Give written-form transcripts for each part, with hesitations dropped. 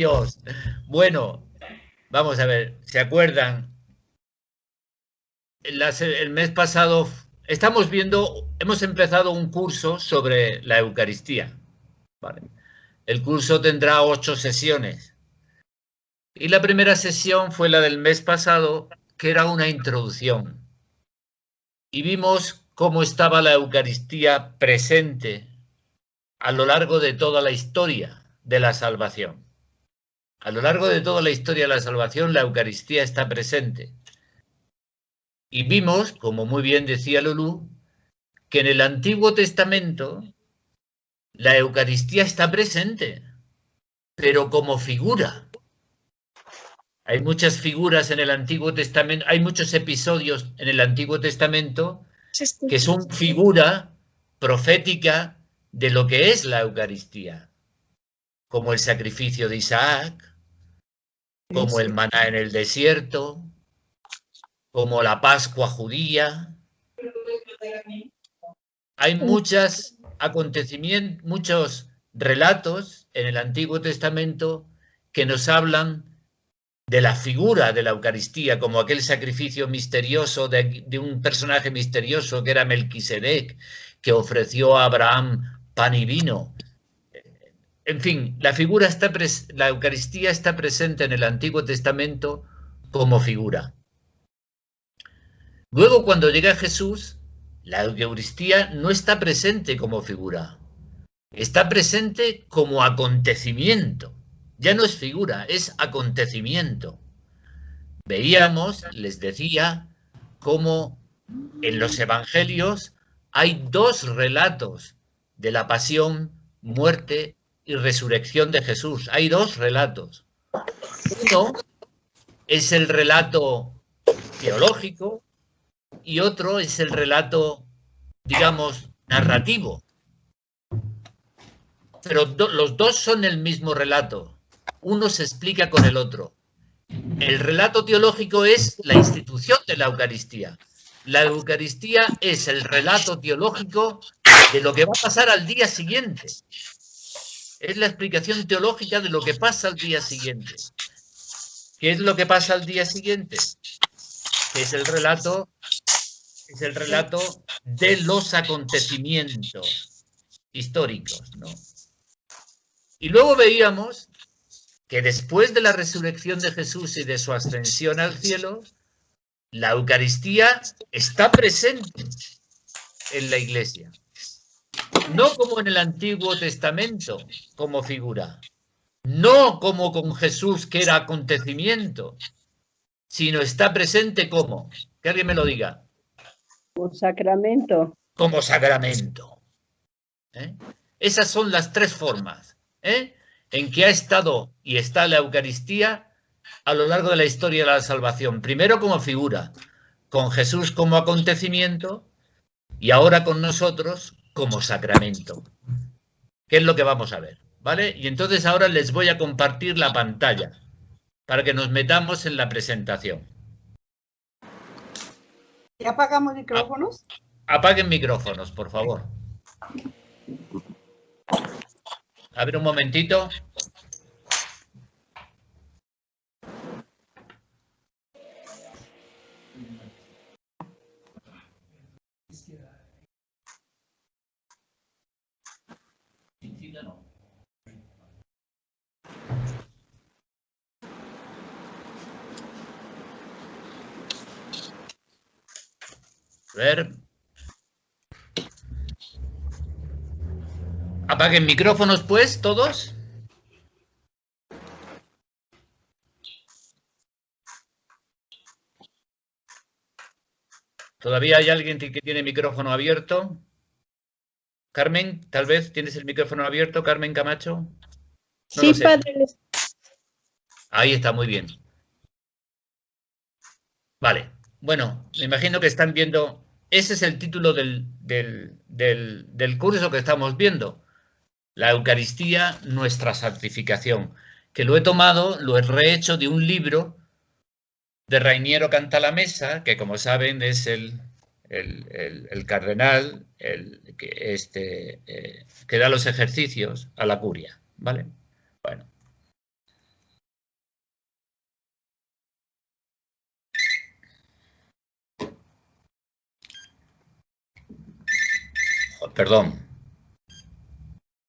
Dios! Bueno, vamos a ver, ¿se acuerdan? El mes pasado hemos empezado un curso sobre la Eucaristía. ¿Vale? El curso tendrá 8 sesiones. Y la primera sesión fue la del mes pasado, que era una introducción. Y vimos cómo estaba la Eucaristía presente a lo largo de toda la historia de la salvación. A lo largo de toda la historia de la salvación, la Eucaristía está presente. Y vimos, como muy bien decía Lulú, que en el Antiguo Testamento la Eucaristía está presente, pero como figura. Hay muchas figuras en el Antiguo Testamento, hay muchos episodios en el Antiguo Testamento que son figura profética de lo que es la Eucaristía, como el sacrificio de Isaac, como el maná en el desierto, como la Pascua judía. Hay muchos acontecimientos, muchos relatos en el Antiguo Testamento que nos hablan de la figura de la Eucaristía, como aquel sacrificio misterioso de un personaje misterioso que era Melquisedec, que ofreció a Abraham pan y vino. En fin, la Eucaristía está presente en el Antiguo Testamento como figura. Luego, cuando llega Jesús, la Eucaristía no está presente como figura, está presente como acontecimiento. Ya no es figura, es acontecimiento. Veíamos, les decía, cómo en los evangelios hay 2 relatos de la pasión, muerte y resurrección de Jesús. Hay 2 relatos. Uno es el relato teológico y otro es el relato, digamos, narrativo. Pero los 2 son el mismo relato. Uno se explica con el otro. El relato teológico es la institución de la Eucaristía. La Eucaristía es el relato teológico de lo que va a pasar al día siguiente. Es la explicación teológica de lo que pasa al día siguiente. ¿Qué es lo que pasa al día siguiente? Que es el relato de los acontecimientos históricos, ¿no? Y luego veíamos que después de la resurrección de Jesús y de su ascensión al cielo, la Eucaristía está presente en la Iglesia. No como en el Antiguo Testamento, como figura. No como con Jesús, que era acontecimiento, sino está presente como. Que alguien me lo diga. Como sacramento. Como sacramento. Esas son las 3 formas en que ha estado y está la Eucaristía a lo largo de la historia de la salvación. Primero como figura, con Jesús como acontecimiento y ahora con nosotros como sacramento. ¿Qué es lo que vamos a ver? ¿Vale? Y entonces ahora les voy a compartir la pantalla para que nos metamos en la presentación. ¿Ya apagamos micrófonos? Apaguen micrófonos, por favor. A ver un momentito. A ver. Apaguen micrófonos, pues, todos. ¿Todavía hay alguien que tiene micrófono abierto? Carmen, tal vez tienes el micrófono abierto, Carmen Camacho. No sí, lo sé. padre. Ahí está, muy bien. Vale, bueno, me imagino que están viendo. Ese es el título del curso que estamos viendo. La Eucaristía, nuestra santificación. Que lo he tomado, lo he rehecho de un libro de Rainiero Cantalamessa, que como saben es el cardenal que da los ejercicios a la curia, ¿vale? Bueno, Perdón.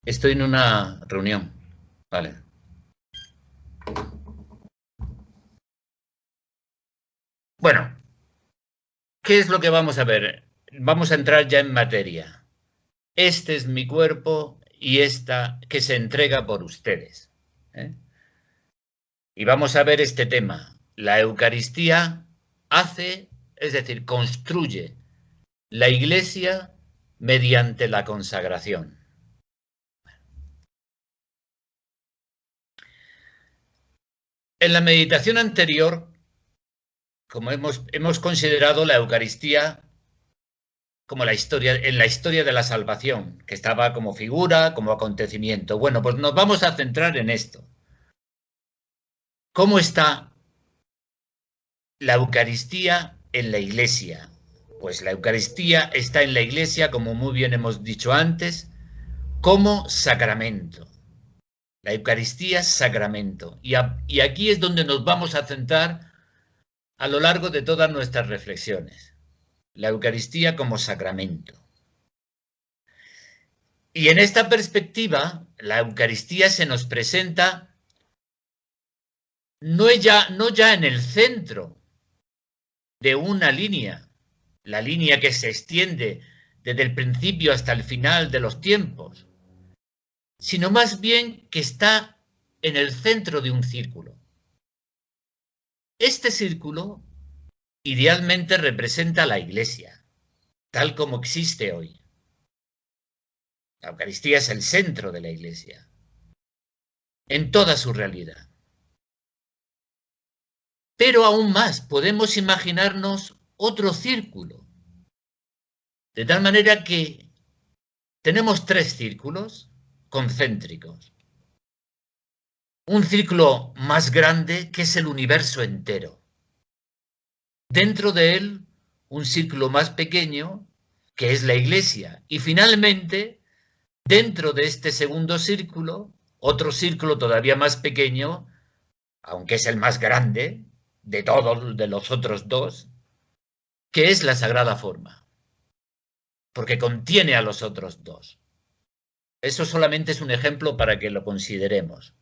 Estoy en una reunión. Vale. Bueno, ¿qué es lo que vamos a ver? Vamos a entrar ya en materia. Este es mi cuerpo y esta que se entrega por ustedes. Y vamos a ver este tema. La Eucaristía hace, es decir, construye la Iglesia mediante la consagración. En la meditación anterior, como hemos considerado la Eucaristía como en la historia de la salvación, que estaba como figura, como acontecimiento. Bueno, pues nos vamos a centrar en esto. ¿Cómo está la Eucaristía en la Iglesia? Pues la Eucaristía está en la Iglesia, como muy bien hemos dicho antes, como sacramento. La Eucaristía es sacramento. Y aquí es donde nos vamos a centrar a lo largo de todas nuestras reflexiones. La Eucaristía como sacramento. Y en esta perspectiva, la Eucaristía se nos presenta no ya en el centro de una línea, la línea que se extiende desde el principio hasta el final de los tiempos, sino más bien que está en el centro de un círculo. Este círculo idealmente representa a la Iglesia, tal como existe hoy. La Eucaristía es el centro de la Iglesia, en toda su realidad. Pero aún más, podemos imaginarnos otro círculo, de tal manera que tenemos 3 círculos concéntricos. Un círculo más grande que es el universo entero. Dentro de él, un círculo más pequeño que es la Iglesia. Y finalmente, dentro de este segundo círculo, otro círculo todavía más pequeño, aunque es el más grande de todos, de los otros 2, que es la Sagrada Forma, porque contiene a los otros 2. Eso solamente es un ejemplo para que lo consideremos.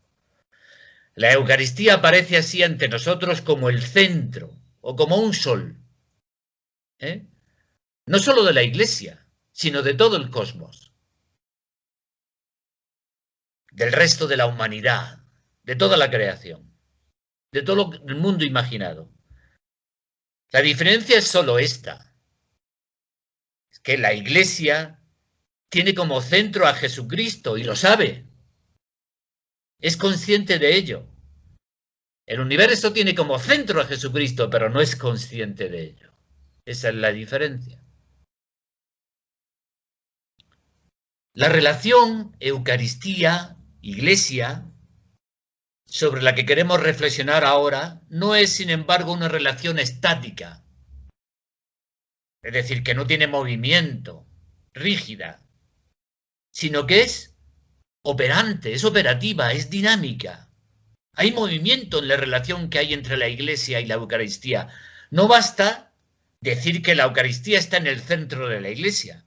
La Eucaristía aparece así ante nosotros como el centro, o como un sol. No solo de la Iglesia, sino de todo el cosmos. Del resto de la humanidad, de toda la creación, de todo el mundo imaginado. La diferencia es solo esta. Es que la Iglesia tiene como centro a Jesucristo y lo sabe. Es consciente de ello. El universo tiene como centro a Jesucristo, pero no es consciente de ello. Esa es la diferencia. La relación Eucaristía-Iglesia, sobre la que queremos reflexionar ahora, no es, sin embargo, una relación estática. Es decir, que no tiene movimiento, rígida, sino que es operante, es operativa, es dinámica. Hay movimiento en la relación que hay entre la Iglesia y la Eucaristía. No basta decir que la Eucaristía está en el centro de la Iglesia.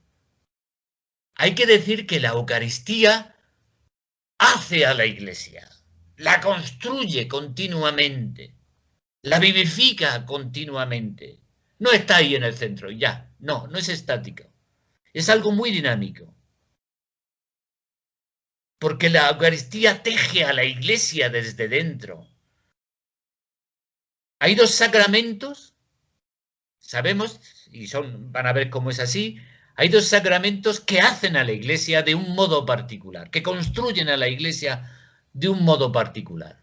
Hay que decir que la Eucaristía hace a la Iglesia, la construye continuamente, la vivifica continuamente. No está ahí en el centro, ya. No es estático. Es algo muy dinámico. Porque la Eucaristía teje a la Iglesia desde dentro. Hay 2 sacramentos, sabemos, y van a ver cómo es así, hay 2 sacramentos que hacen a la Iglesia de un modo particular, que construyen a la Iglesia de un modo particular.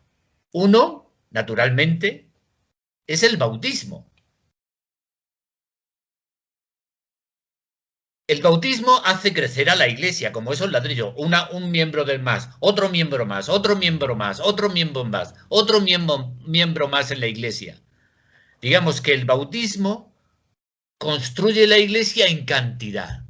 Uno, naturalmente, es el bautismo. El bautismo hace crecer a la Iglesia, como esos ladrillos, un miembro del más, otro miembro más, otro miembro más, otro miembro más, otro miembro más en la Iglesia. Digamos que el bautismo construye la Iglesia en cantidad,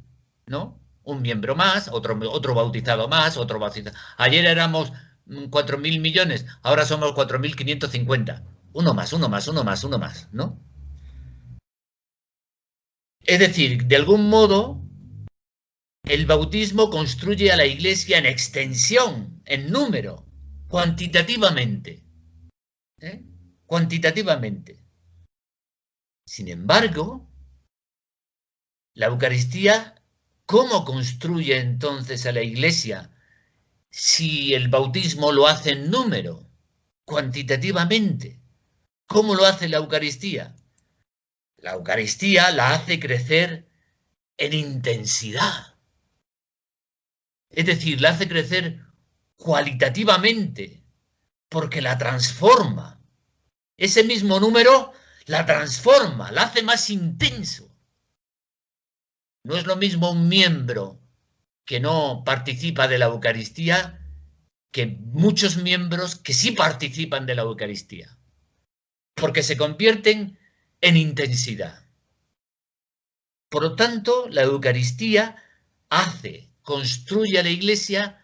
¿no? Un miembro más, otro bautizado más, otro bautizado. Ayer éramos 4.000 millones, ahora somos 4.550. Uno más, uno más, uno más, uno más, ¿no? Es decir, de algún modo, el bautismo construye a la Iglesia en extensión, en número, cuantitativamente. Cuantitativamente. Sin embargo, la Eucaristía, ¿cómo construye entonces a la Iglesia si el bautismo lo hace en número, cuantitativamente? ¿Cómo lo hace la Eucaristía? La Eucaristía la hace crecer en intensidad. Es decir, la hace crecer cualitativamente, porque la transforma. Ese mismo número la transforma, la hace más intenso. No es lo mismo un miembro que no participa de la Eucaristía que muchos miembros que sí participan de la Eucaristía, porque se convierten en intensidad. Por lo tanto, la Eucaristía construye a la Iglesia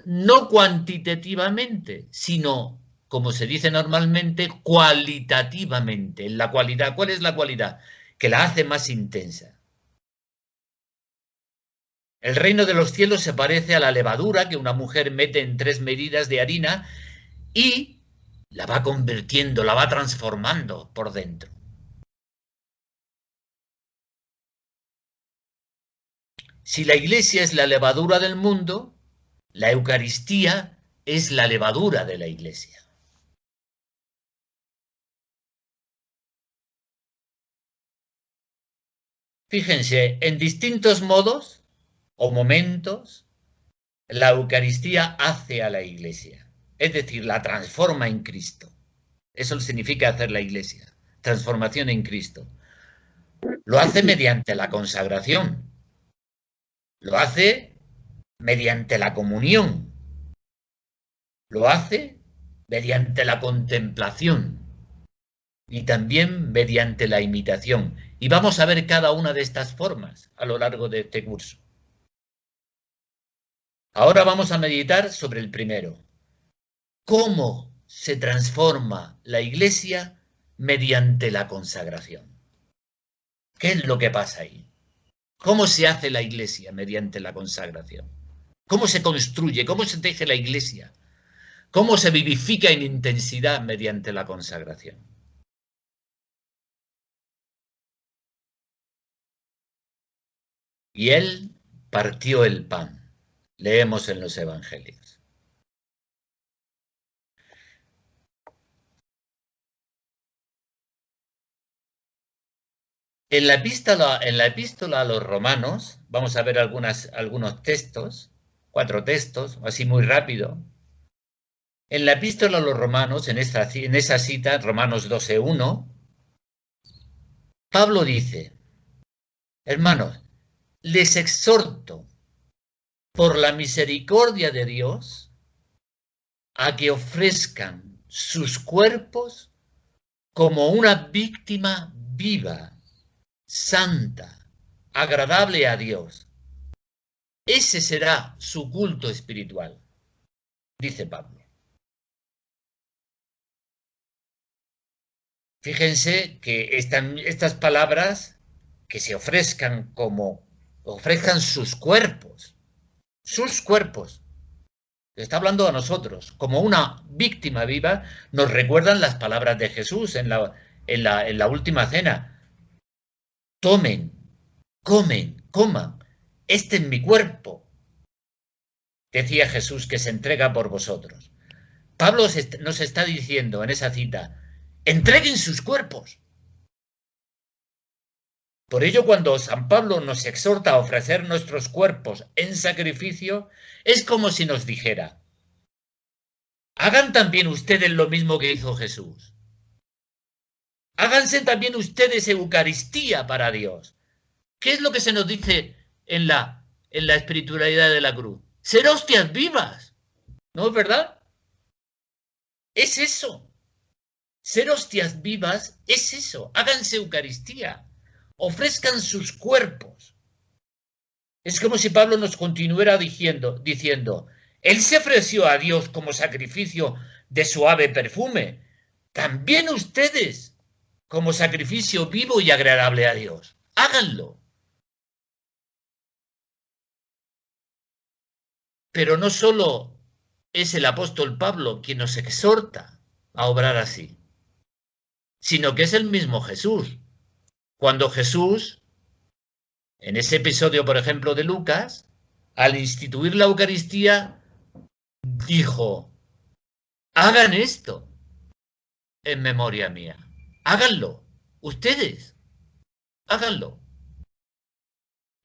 no cuantitativamente, sino, como se dice normalmente, cualitativamente. En la cualidad, ¿cuál es la cualidad? Que la hace más intensa. El reino de los cielos se parece a la levadura que una mujer mete en 3 medidas de harina y la va convirtiendo, la va transformando por dentro. Si la Iglesia es la levadura del mundo, la Eucaristía es la levadura de la Iglesia. Fíjense, en distintos modos o momentos, la Eucaristía hace a la Iglesia, es decir, la transforma en Cristo. Eso significa hacer la Iglesia, transformación en Cristo. Lo hace mediante la consagración, lo hace mediante la comunión, lo hace mediante la contemplación y también mediante la imitación. Y vamos a ver cada una de estas formas a lo largo de este curso. Ahora vamos a meditar sobre el primero. ¿Cómo se transforma la Iglesia mediante la consagración? ¿Qué es lo que pasa ahí? ¿Cómo se hace la Iglesia mediante la consagración? ¿Cómo se construye? ¿Cómo se teje la Iglesia? ¿Cómo se vivifica en intensidad mediante la consagración? Y él partió el pan. Leemos en los Evangelios. En la epístola a los Romanos, vamos a ver algunos textos, 4 textos, así muy rápido. En la epístola a los Romanos, en esa cita, Romanos 12:1, Pablo dice: hermanos, les exhorto por la misericordia de Dios a que ofrezcan sus cuerpos como una víctima viva, santa, agradable a Dios. Ese será su culto espiritual, dice Pablo. Fíjense que estas palabras, que se ofrezcan sus cuerpos, está hablando a nosotros, como una víctima viva, nos recuerdan las palabras de Jesús en la última cena. Tomen, coman, este es mi cuerpo, decía Jesús, que se entrega por vosotros. Pablo nos está diciendo en esa cita: entreguen sus cuerpos. Por ello, cuando San Pablo nos exhorta a ofrecer nuestros cuerpos en sacrificio, es como si nos dijera: hagan también ustedes lo mismo que hizo Jesús. Háganse también ustedes Eucaristía para Dios. ¿Qué es lo que se nos dice en la espiritualidad de la cruz? Ser hostias vivas, ¿no es verdad? Es eso. Ser hostias vivas es eso. Háganse Eucaristía. Ofrezcan sus cuerpos. Es como si Pablo nos continuara diciendo, él se ofreció a Dios como sacrificio de suave perfume. También ustedes, como sacrificio vivo y agradable a Dios. Háganlo. Pero no solo es el apóstol Pablo quien nos exhorta a obrar así, sino que es el mismo Jesús. Cuando Jesús, en ese episodio, por ejemplo, de Lucas, al instituir la Eucaristía, dijo: hagan esto en memoria mía. Háganlo, ustedes, háganlo.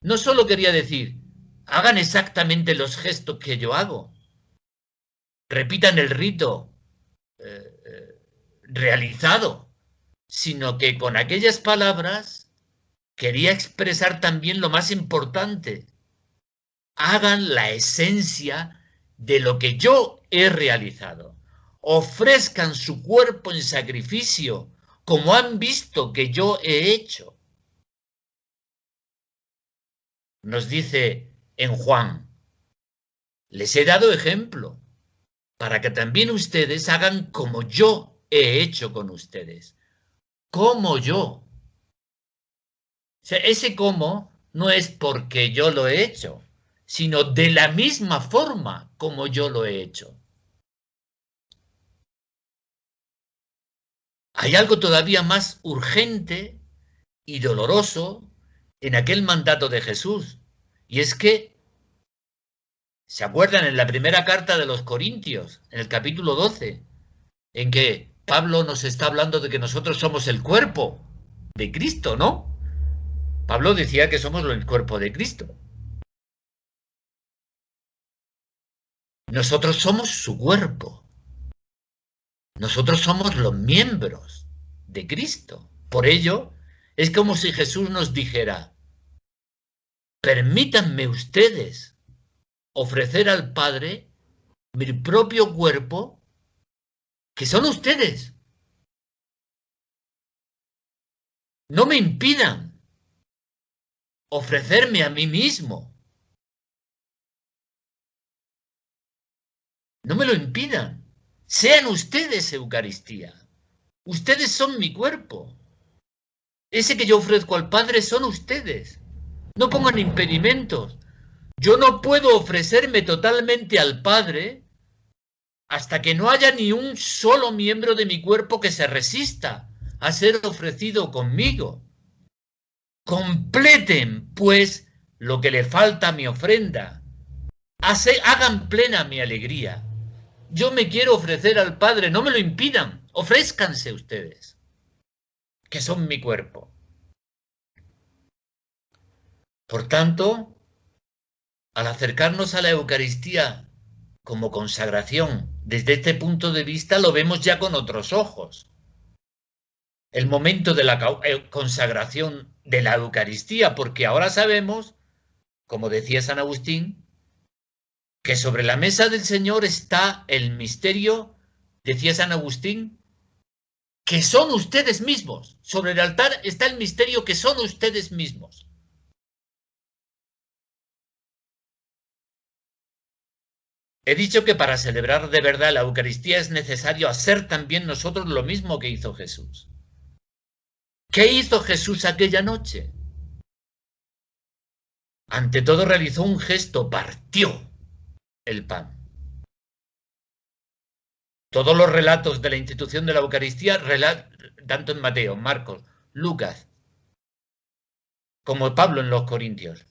No solo quería decir, hagan exactamente los gestos que yo hago, repitan el rito realizado, sino que con aquellas palabras quería expresar también lo más importante: hagan la esencia de lo que yo he realizado. Ofrezcan su cuerpo en sacrificio, como han visto que yo he hecho. Nos dice en Juan: les he dado ejemplo para que también ustedes hagan como yo he hecho con ustedes. Como yo. O sea, ese cómo no es porque yo lo he hecho, sino de la misma forma como yo lo he hecho. Hay algo todavía más urgente y doloroso en aquel mandato de Jesús, y es que, ¿se acuerdan en la primera carta de los Corintios, en el capítulo 12, en que Pablo nos está hablando de que nosotros somos el cuerpo de Cristo, ¿no? Pablo decía que somos el cuerpo de Cristo. Nosotros somos su cuerpo. Nosotros somos los miembros de Cristo. Por ello, es como si Jesús nos dijera: permítanme ustedes ofrecer al Padre mi propio cuerpo, que son ustedes. No me impidan ofrecerme a mí mismo. No me lo impidan. Sean ustedes Eucaristía. Ustedes son mi cuerpo. Ese que yo ofrezco al Padre son ustedes. No pongan impedimentos. Yo no puedo ofrecerme totalmente al Padre hasta que no haya ni un solo miembro de mi cuerpo que se resista a ser ofrecido conmigo. Completen, pues, lo que le falta a mi ofrenda. Hagan plena mi alegría. Yo me quiero ofrecer al Padre, no me lo impidan. Ofrézcanse ustedes, que son mi cuerpo. Por tanto, al acercarnos a la Eucaristía como consagración, desde este punto de vista lo vemos ya con otros ojos. El momento de la consagración de la Eucaristía, porque ahora sabemos, como decía San Agustín, que sobre la mesa del Señor está el misterio, decía San Agustín, que son ustedes mismos. Sobre el altar está el misterio que son ustedes mismos. He dicho que para celebrar de verdad la Eucaristía es necesario hacer también nosotros lo mismo que hizo Jesús. ¿Qué hizo Jesús aquella noche? Ante todo realizó un gesto, partió el pan. Todos los relatos de la institución de la Eucaristía, tanto en Mateo, Marcos, Lucas, como Pablo en los Corintios,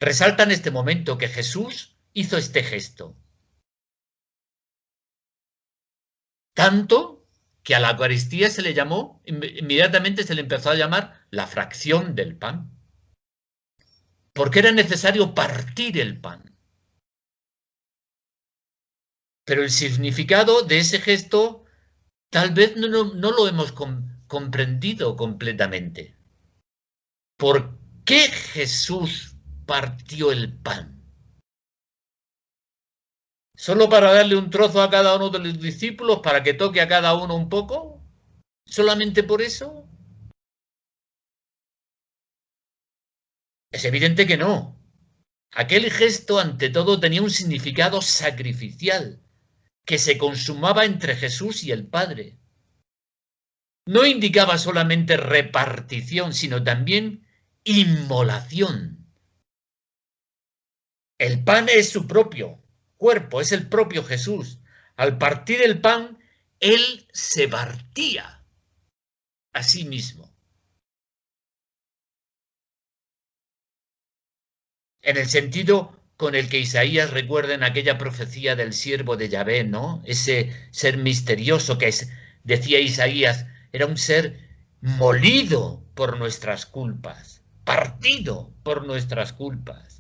resaltan este momento que Jesús hizo este gesto. Tanto que a la Eucaristía se le llamó, inmediatamente se le empezó a llamar la fracción del pan. Porque era necesario partir el pan. Pero el significado de ese gesto tal vez no lo hemos comprendido completamente. ¿Por qué Jesús partió el pan? ¿Solo para darle un trozo a cada uno de los discípulos, para que toque a cada uno un poco? ¿Solamente por eso? Es evidente que no. Aquel gesto, ante todo, tenía un significado sacrificial, que se consumaba entre Jesús y el Padre. No indicaba solamente repartición, sino también inmolación. El pan es su propio cuerpo, es el propio Jesús. Al partir el pan, él se partía a sí mismo. En el sentido con el que Isaías recuerda en aquella profecía del siervo de Yahvé, ¿no? Ese ser misterioso que decía Isaías, era un ser molido por nuestras culpas, partido por nuestras culpas.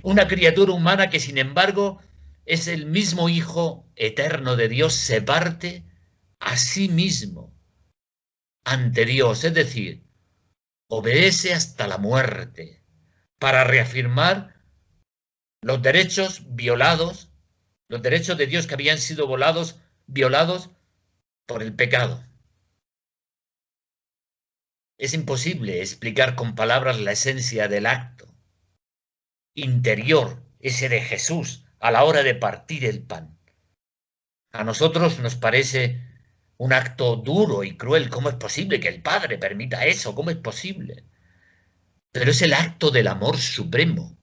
Una criatura humana que, sin embargo, es el mismo Hijo eterno de Dios, se parte a sí mismo ante Dios, es decir, obedece hasta la muerte para reafirmar los derechos violados, los derechos de Dios que habían sido violados por el pecado. Es imposible explicar con palabras la esencia del acto interior, ese de Jesús, a la hora de partir el pan. A nosotros nos parece un acto duro y cruel. ¿Cómo es posible que el Padre permita eso? ¿Cómo es posible? Pero es el acto del amor supremo,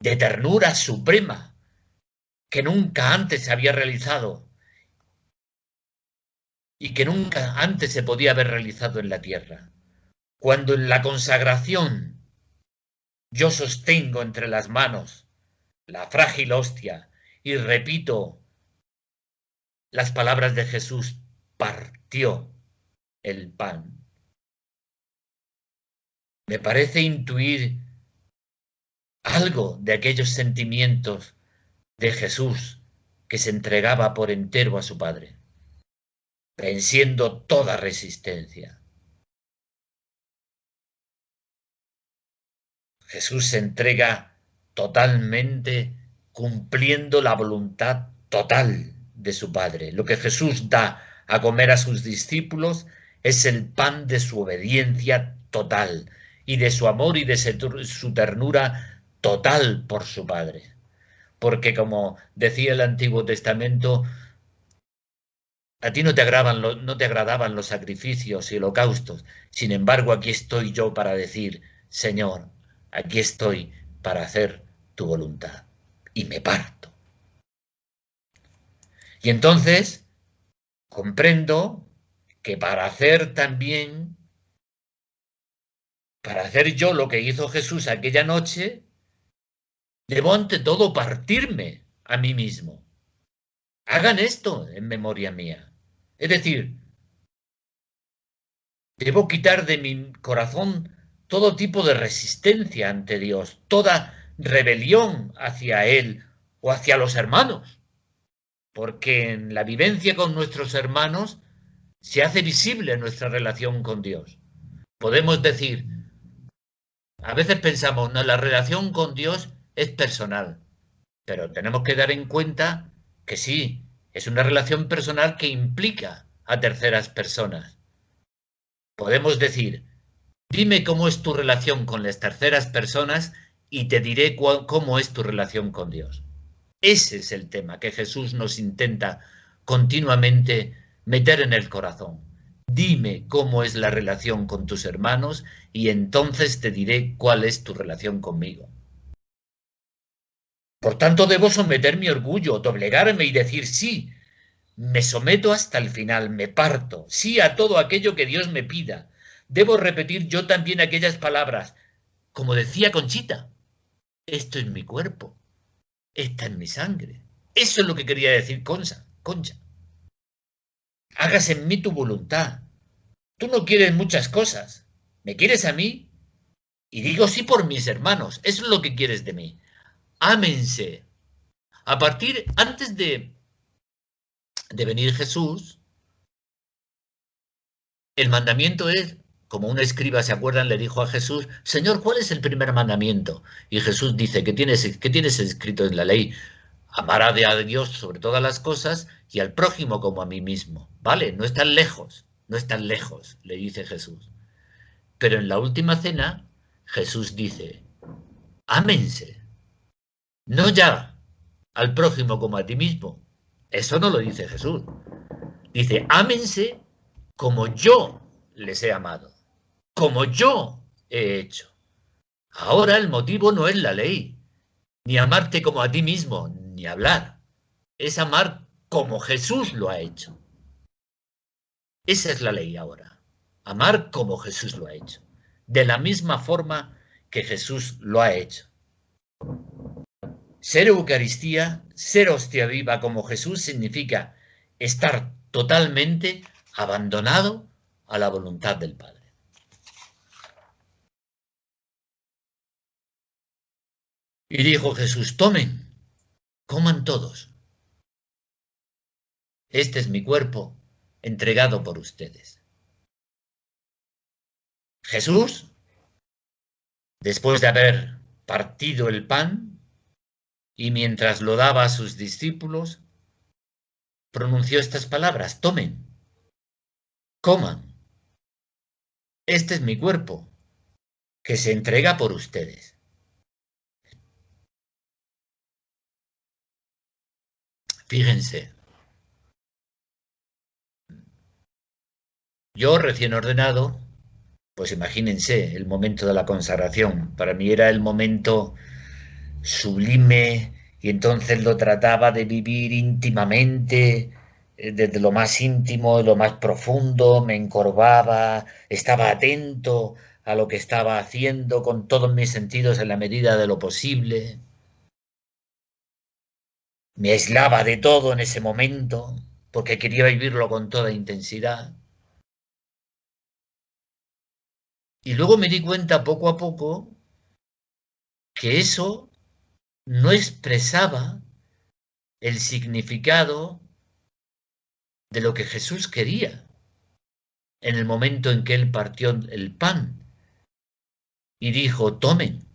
de ternura suprema, que nunca antes se había realizado y que nunca antes se podía haber realizado en la tierra. Cuando en la consagración yo sostengo entre las manos la frágil hostia y repito las palabras de Jesús, partió el pan. Me parece intuir algo de aquellos sentimientos de Jesús que se entregaba por entero a su Padre, venciendo toda resistencia. Jesús se entrega totalmente cumpliendo la voluntad total de su Padre. Lo que Jesús da a comer a sus discípulos es el pan de su obediencia total y de su amor y de su ternura total por su Padre. Porque, como decía el Antiguo Testamento, a ti no te agradaban los sacrificios y holocaustos. Sin embargo, aquí estoy yo para decir, Señor, aquí estoy para hacer tu voluntad. Y me parto. Y entonces comprendo que para hacer yo lo que hizo Jesús aquella noche, debo ante todo partirme a mí mismo. Hagan esto en memoria mía. Es decir, debo quitar de mi corazón todo tipo de resistencia ante Dios, toda rebelión hacia Él o hacia los hermanos, porque en la vivencia con nuestros hermanos se hace visible nuestra relación con Dios. Podemos decir, a veces pensamos, no, la relación con Dios es personal, pero tenemos que dar en cuenta que sí, es una relación personal que implica a terceras personas. Podemos decir, dime cómo es tu relación con las terceras personas y te diré cómo es tu relación con Dios. Ese es el tema que Jesús nos intenta continuamente meter en el corazón. Dime cómo es la relación con tus hermanos y entonces te diré cuál es tu relación conmigo. Por tanto, debo someter mi orgullo, doblegarme y decir sí. Me someto hasta el final, me parto, sí a todo aquello que Dios me pida. Debo repetir yo también aquellas palabras, como decía Conchita, esto es mi cuerpo, esta es mi sangre. Eso es lo que quería decir Concha. Hágase en mí tu voluntad. Tú no quieres muchas cosas, me quieres a mí y digo sí por mis hermanos, eso es lo que quieres de mí. Ámense. Antes de venir Jesús, el mandamiento es, como un escriba, ¿se acuerdan? Le dijo a Jesús, Señor, ¿cuál es el primer mandamiento? Y Jesús dice, ¿qué tienes escrito en la ley? Amará a Dios sobre todas las cosas y al prójimo como a mí mismo. Vale, no están lejos, le dice Jesús. Pero en la última cena, Jesús dice, ámense. No ya al prójimo como a ti mismo. Eso no lo dice Jesús. Dice, ámense como yo les he amado, como yo he hecho. Ahora el motivo no es la ley, ni amarte como a ti mismo, ni hablar. Es amar como Jesús lo ha hecho. Esa es la ley ahora. Amar como Jesús lo ha hecho. De la misma forma que Jesús lo ha hecho. Ser Eucaristía, ser hostia viva como Jesús significa estar totalmente abandonado a la voluntad del Padre. Y dijo Jesús, tomen, coman todos. Este es mi cuerpo entregado por ustedes. Jesús, después de haber partido el pan y mientras lo daba a sus discípulos, pronunció estas palabras, tomen, coman. Este es mi cuerpo que se entrega por ustedes. Fíjense, yo recién ordenado, pues imagínense el momento de la consagración. Para mí era el momento sublime y entonces lo trataba de vivir íntimamente, desde lo más íntimo, lo más profundo, me encorvaba, estaba atento a lo que estaba haciendo con todos mis sentidos en la medida de lo posible. Me aislaba de todo en ese momento porque quería vivirlo con toda intensidad. Y luego me di cuenta poco a poco que eso no expresaba el significado de lo que Jesús quería en el momento en que él partió el pan y dijo, tomen,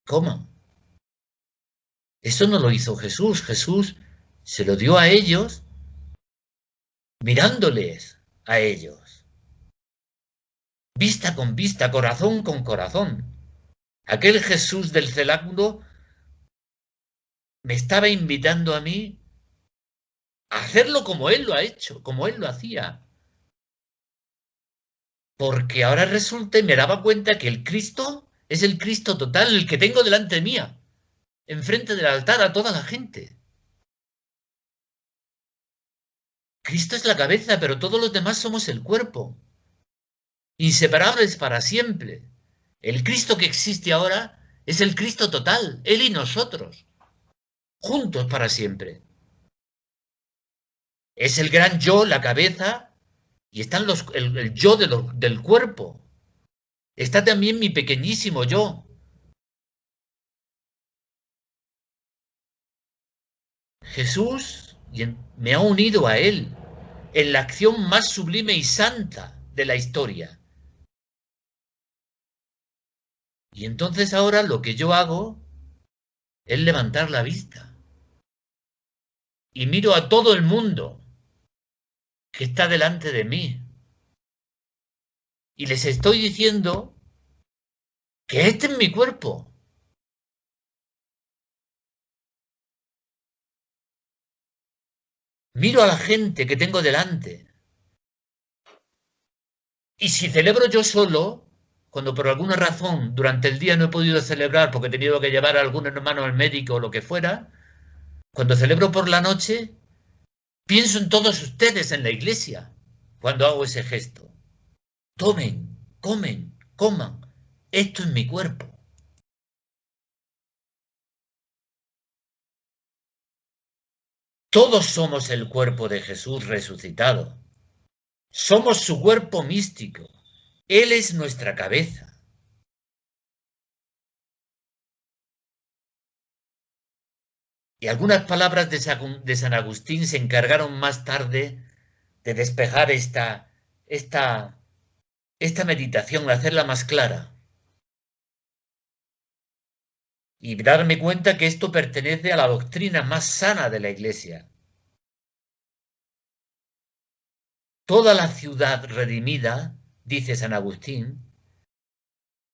coman. Eso no lo hizo Jesús. Jesús se lo dio a ellos mirándoles a ellos. Vista con vista, corazón con corazón. Aquel Jesús del cenáculo me estaba invitando a mí a hacerlo como él lo ha hecho, como él lo hacía. Porque ahora resulta y me daba cuenta que el Cristo es el Cristo total, el que tengo delante mía, enfrente del altar a toda la gente. Cristo es la cabeza, pero todos los demás somos el cuerpo. Inseparables para siempre. El Cristo que existe ahora es el Cristo total, Él y nosotros, juntos para siempre. Es el gran yo, la cabeza, y están el yo del cuerpo. Está también mi pequeñísimo yo. Jesús me ha unido a Él en la acción más sublime y santa de la historia. Y entonces ahora lo que yo hago es levantar la vista. Y miro a todo el mundo que está delante de mí. Y les estoy diciendo que este es mi cuerpo. Miro a la gente que tengo delante. Y si celebro yo solo, cuando por alguna razón durante el día no he podido celebrar porque he tenido que llevar a algún hermano al médico o lo que fuera, cuando celebro por la noche, pienso en todos ustedes en la iglesia cuando hago ese gesto. Tomen, coman. Esto es mi cuerpo. Todos somos el cuerpo de Jesús resucitado. Somos su cuerpo místico. Él es nuestra cabeza. Y algunas palabras de San Agustín se encargaron más tarde de despejar esta meditación, de hacerla más clara. Y darme cuenta que esto pertenece a la doctrina más sana de la Iglesia. Toda la ciudad redimida, dice San Agustín,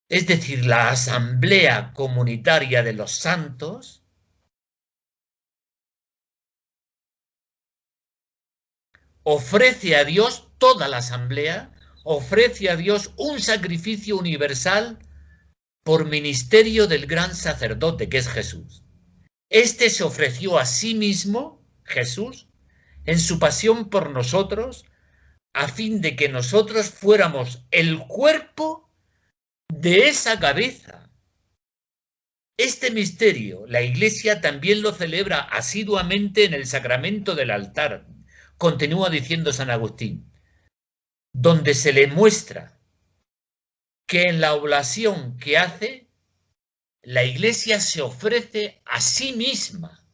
es decir, la asamblea comunitaria de los santos, ofrece a Dios, toda la asamblea, ofrece a Dios un sacrificio universal por ministerio del gran sacerdote que es Jesús. Este se ofreció a sí mismo, Jesús, en su pasión por nosotros, a fin de que nosotros fuéramos el cuerpo de esa cabeza. Este misterio, la Iglesia también lo celebra asiduamente en el sacramento del altar, continúa diciendo San Agustín, donde se le muestra que en la oblación que hace, la Iglesia se ofrece a sí misma.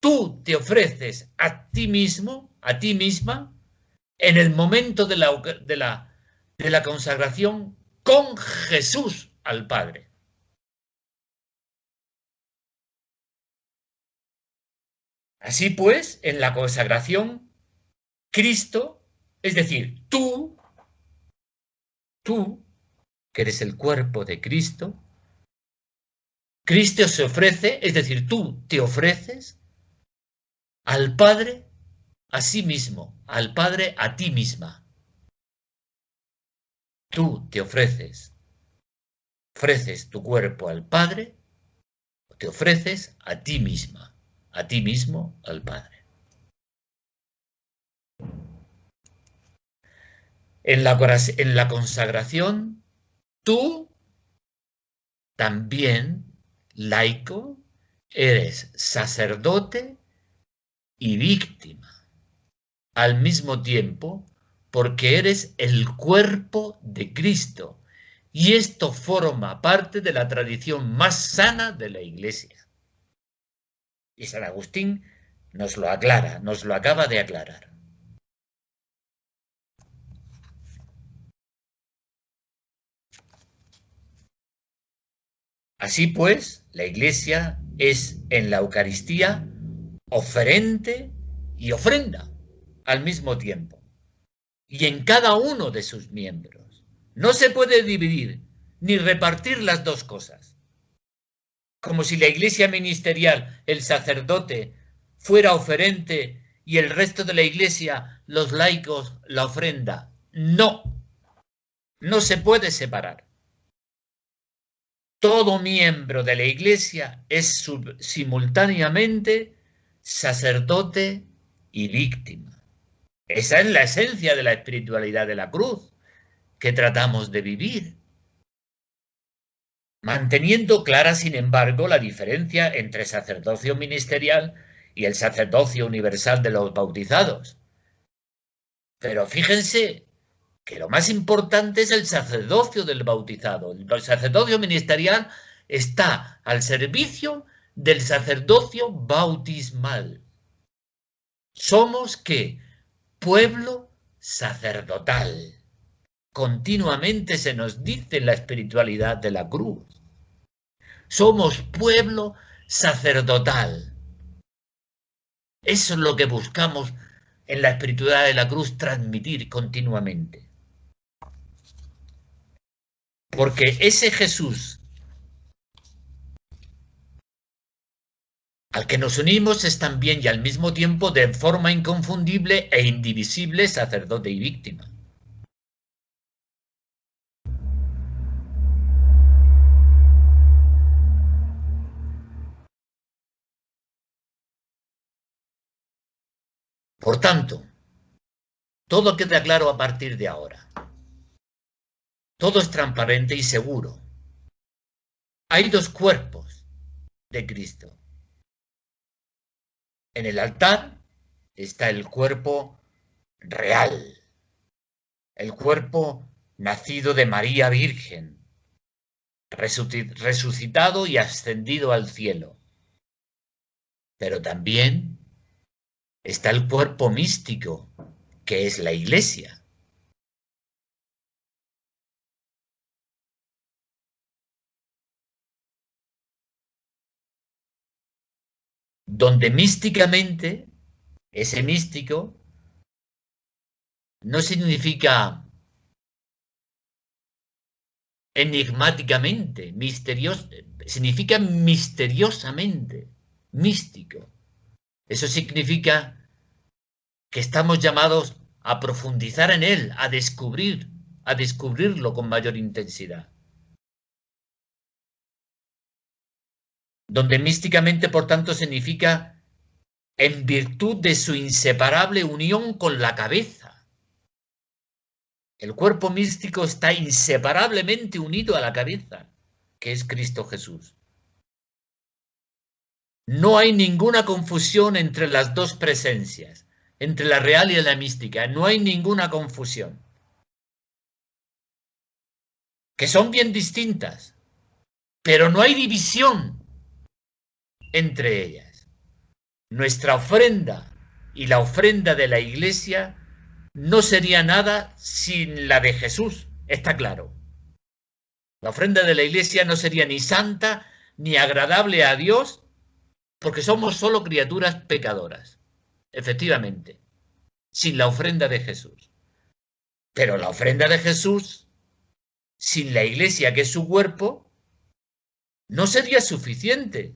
Tú te ofreces a ti mismo, a ti misma, en el momento de la consagración con Jesús al Padre. Así pues, en la consagración, Cristo, es decir, tú, que eres el cuerpo de Cristo, Cristo se ofrece, es decir, tú te ofreces al Padre a sí mismo, al Padre a ti misma. Tú te ofreces tu cuerpo al Padre, te ofreces a ti misma, a ti mismo al Padre. En la consagración, tú también, laico, eres sacerdote y víctima al mismo tiempo, porque eres el cuerpo de Cristo. Y esto forma parte de la tradición más sana de la Iglesia. Y San Agustín nos lo aclara, nos lo acaba de aclarar. Así pues, la Iglesia es en la Eucaristía oferente y ofrenda al mismo tiempo, y en cada uno de sus miembros. No se puede dividir ni repartir las dos cosas. Como si la Iglesia ministerial, el sacerdote, fuera oferente y el resto de la Iglesia, los laicos, la ofrenda. No, no se puede separar. Todo miembro de la Iglesia es simultáneamente sacerdote y víctima. Esa es la esencia de la espiritualidad de la cruz que tratamos de vivir, manteniendo clara, sin embargo, la diferencia entre sacerdocio ministerial y el sacerdocio universal de los bautizados. Pero fíjense que lo más importante es el sacerdocio del bautizado. El sacerdocio ministerial está al servicio del sacerdocio bautismal. ¿Somos qué? Pueblo sacerdotal. Continuamente se nos dice en la espiritualidad de la cruz. Somos pueblo sacerdotal. Eso es lo que buscamos en la espiritualidad de la cruz transmitir continuamente. Porque ese Jesús al que nos unimos es también y al mismo tiempo de forma inconfundible e indivisible sacerdote y víctima. Por tanto, todo queda claro a partir de ahora. Todo es transparente y seguro. Hay dos cuerpos de Cristo. En el altar está el cuerpo real, el cuerpo nacido de María Virgen, resucitado y ascendido al cielo. Pero también está el cuerpo místico, que es la Iglesia. Donde místicamente, ese místico no significa enigmáticamente, significa misteriosamente, místico. Eso significa que estamos llamados a profundizar en él, a descubrirlo con mayor intensidad. donde místicamente, por tanto, significa en virtud de su inseparable unión con la cabeza. El cuerpo místico está inseparablemente unido a la cabeza, que es Cristo Jesús. No hay ninguna confusión entre las dos presencias, entre la real y la mística. No hay ninguna confusión. Que son bien distintas, pero no hay división entre ellas. Nuestra ofrenda y la ofrenda de la Iglesia no sería nada sin la de Jesús, está claro. La ofrenda de la Iglesia no sería ni santa ni agradable a Dios, porque somos solo criaturas pecadoras, efectivamente, sin la ofrenda de Jesús. Pero la ofrenda de Jesús, sin la Iglesia, que es su cuerpo, no sería suficiente.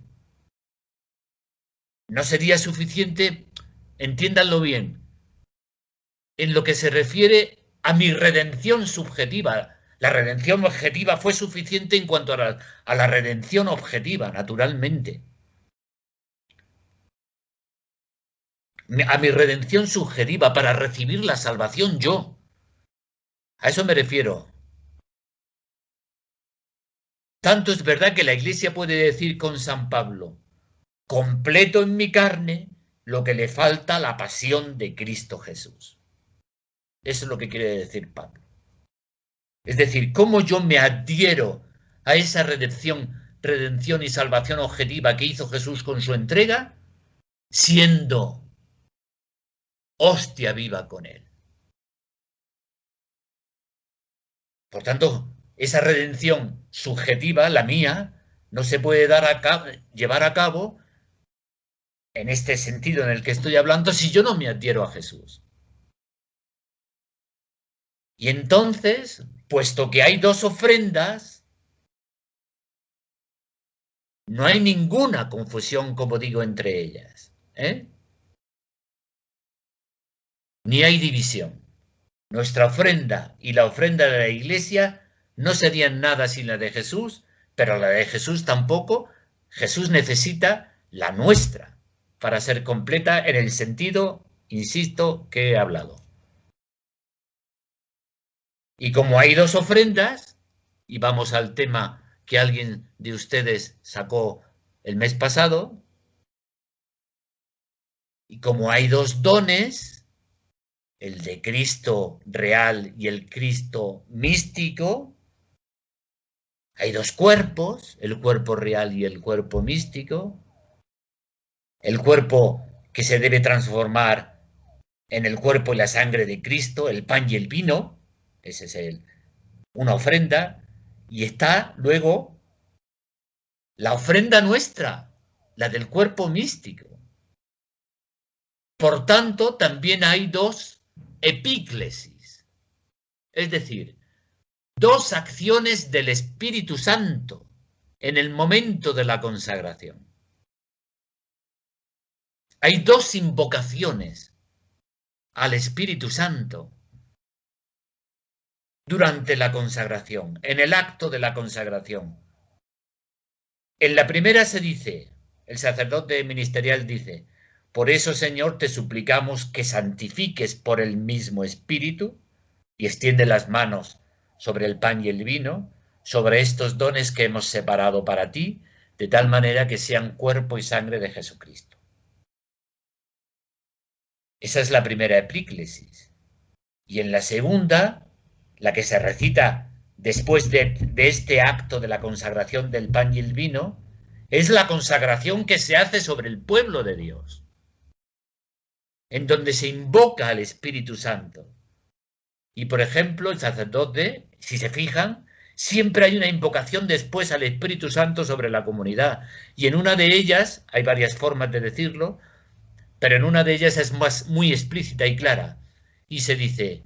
No sería suficiente, entiéndanlo bien, en lo que se refiere a mi redención subjetiva. La redención objetiva fue suficiente en cuanto a la redención objetiva, naturalmente. A mi redención subjetiva para recibir la salvación yo. A eso me refiero. Tanto es verdad que la Iglesia puede decir con San Pablo: completo en mi carne lo que le falta a la pasión de Cristo Jesús. Eso es lo que quiere decir Pablo. Es decir, cómo yo me adhiero a esa redención y salvación objetiva que hizo Jesús con su entrega, siendo hostia viva con él. Por tanto, esa redención subjetiva, la mía, no se puede llevar a cabo en este sentido en el que estoy hablando si yo no me adhiero a Jesús. Y entonces, puesto que hay dos ofrendas, no hay ninguna confusión, como digo, entre ellas, ni hay división. Nuestra ofrenda y la ofrenda de la Iglesia no serían nada sin la de Jesús, pero la de Jesús tampoco. Jesús necesita la nuestra para ser completa en el sentido, insisto, que he hablado. Y como hay dos ofrendas, y vamos al tema que alguien de ustedes sacó el mes pasado, y como hay dos dones, el de Cristo real y el Cristo místico, hay dos cuerpos, el cuerpo real y el cuerpo místico, el cuerpo que se debe transformar en el cuerpo y la sangre de Cristo, el pan y el vino, ese es una ofrenda, y está luego la ofrenda nuestra, la del cuerpo místico. Por tanto, también hay dos epíclesis, es decir, dos acciones del Espíritu Santo en el momento de la consagración. Hay dos invocaciones al Espíritu Santo durante la consagración, en el acto de la consagración. En la primera se dice, el sacerdote ministerial dice: por eso, Señor, te suplicamos que santifiques por el mismo Espíritu, y extiende las manos sobre el pan y el vino, sobre estos dones que hemos separado para ti, de tal manera que sean cuerpo y sangre de Jesucristo. Esa es la primera epíclesis. Y en la segunda, la que se recita después de este acto de la consagración del pan y el vino, es la consagración que se hace sobre el pueblo de Dios, en donde se invoca al Espíritu Santo. Y, por ejemplo, el sacerdote, si se fijan, siempre hay una invocación después al Espíritu Santo sobre la comunidad. Y en una de ellas, hay varias formas de decirlo, pero en una de ellas es muy explícita y clara. Y se dice: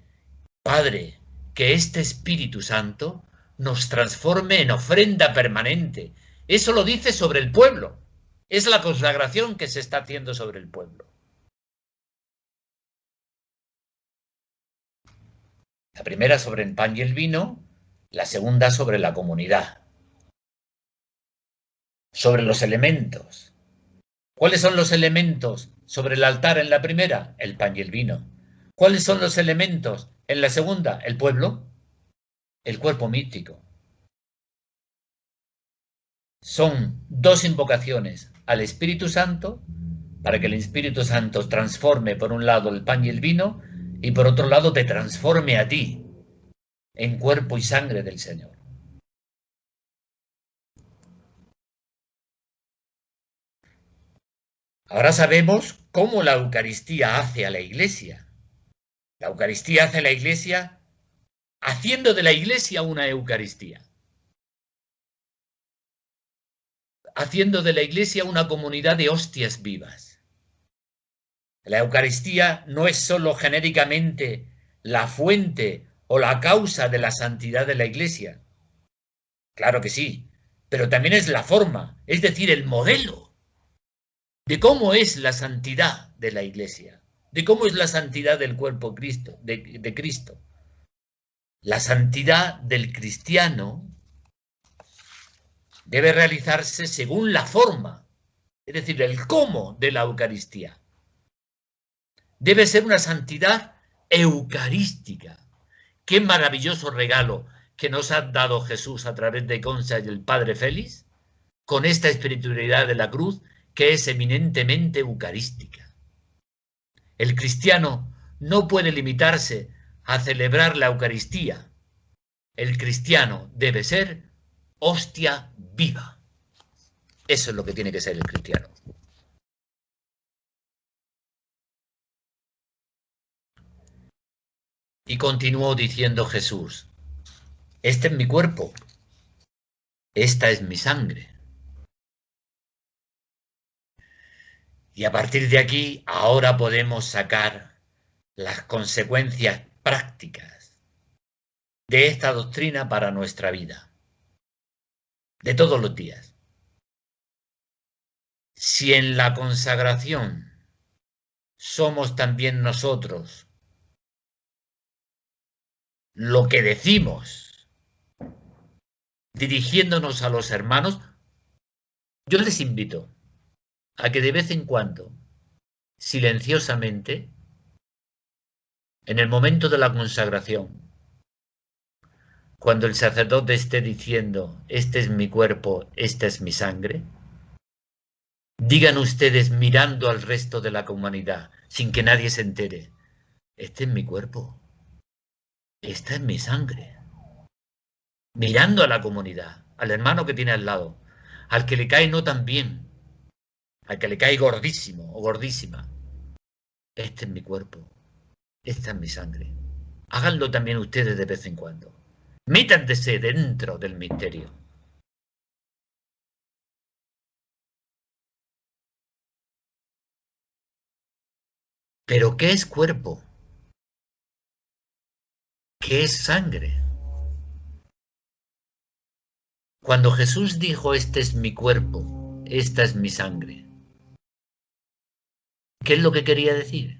Padre, que este Espíritu Santo nos transforme en ofrenda permanente. Eso lo dice sobre el pueblo. Es la consagración que se está haciendo sobre el pueblo. La primera sobre el pan y el vino, la segunda sobre la comunidad. sobre los elementos. ¿Cuáles son los elementos sobre el altar en la primera? El pan y el vino. ¿Cuáles son los elementos en la segunda? El pueblo, el cuerpo místico. Son dos invocaciones al Espíritu Santo para que el Espíritu Santo transforme por un lado el pan y el vino y por otro lado te transforme a ti en cuerpo y sangre del Señor. Ahora sabemos cómo la Eucaristía hace a la Iglesia. La Eucaristía hace a la Iglesia haciendo de la Iglesia una Eucaristía. Haciendo de la Iglesia una comunidad de hostias vivas. La Eucaristía no es solo genéricamente la fuente o la causa de la santidad de la Iglesia. Claro que sí, pero también es la forma, es decir, el modelo de cómo es la santidad de la Iglesia, de cómo es la santidad del cuerpo de Cristo. La santidad del cristiano debe realizarse según la forma, es decir, el cómo de la Eucaristía. Debe ser una santidad eucarística. Qué maravilloso regalo que nos ha dado Jesús a través de Concha y el Padre Félix, con esta espiritualidad de la cruz que es eminentemente eucarística. El cristiano no puede limitarse a celebrar la Eucaristía. El cristiano debe ser hostia viva. Eso es lo que tiene que ser el cristiano. Y continuó diciendo Jesús, este es mi cuerpo, esta es mi sangre. Y a partir de aquí, ahora podemos sacar las consecuencias prácticas de esta doctrina para nuestra vida, de todos los días. Si en la consagración somos también nosotros lo que decimos, dirigiéndonos a los hermanos, yo les invito a que de vez en cuando, silenciosamente, en el momento de la consagración, cuando el sacerdote esté diciendo, este es mi cuerpo, esta es mi sangre, digan ustedes mirando al resto de la comunidad, sin que nadie se entere, este es mi cuerpo, esta es mi sangre. Mirando a la comunidad, al hermano que tiene al lado, al que le cae no tan bien, al que le cae gordísimo o gordísima. Este es mi cuerpo, esta es mi sangre. Háganlo también ustedes de vez en cuando. Métanse dentro del misterio. ¿Pero qué es cuerpo? ¿Qué es sangre? Cuando Jesús dijo, este es mi cuerpo, esta es mi sangre, ¿qué es lo que quería decir?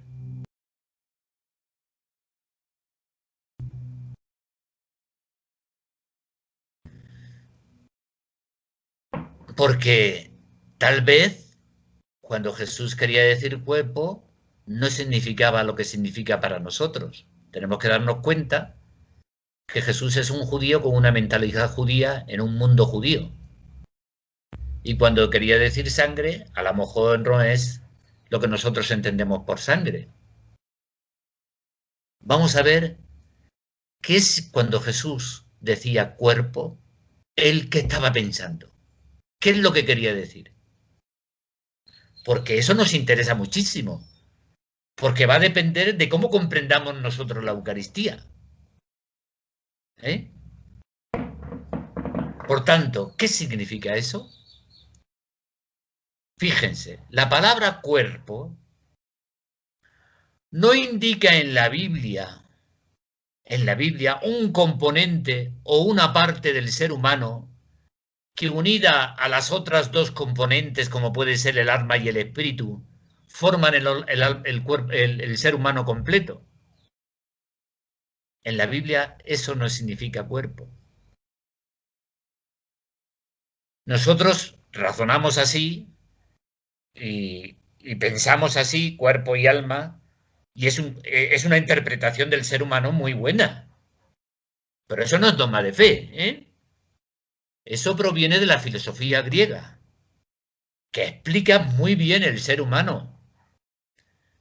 Porque tal vez cuando Jesús quería decir cuerpo, no significaba lo que significa para nosotros. Tenemos que darnos cuenta que Jesús es un judío con una mentalidad judía en un mundo judío. Y cuando quería decir sangre, a lo mejor no es lo que nosotros entendemos por sangre. Vamos a ver qué es cuando Jesús decía cuerpo, él qué estaba pensando. ¿Qué es lo que quería decir? Porque eso nos interesa muchísimo. Porque va a depender de cómo comprendamos nosotros la Eucaristía. ¿Eh? Por tanto, ¿qué significa eso? Fíjense, la palabra cuerpo no indica en la Biblia un componente o una parte del ser humano que unida a las otras dos componentes, como puede ser el alma y el espíritu, forman el ser humano completo. En la Biblia eso no significa cuerpo. Nosotros razonamos así y pensamos así, cuerpo y alma, y es una interpretación del ser humano muy buena. Pero eso no es dogma de fe, ¿eh? Eso proviene de la filosofía griega, que explica muy bien el ser humano.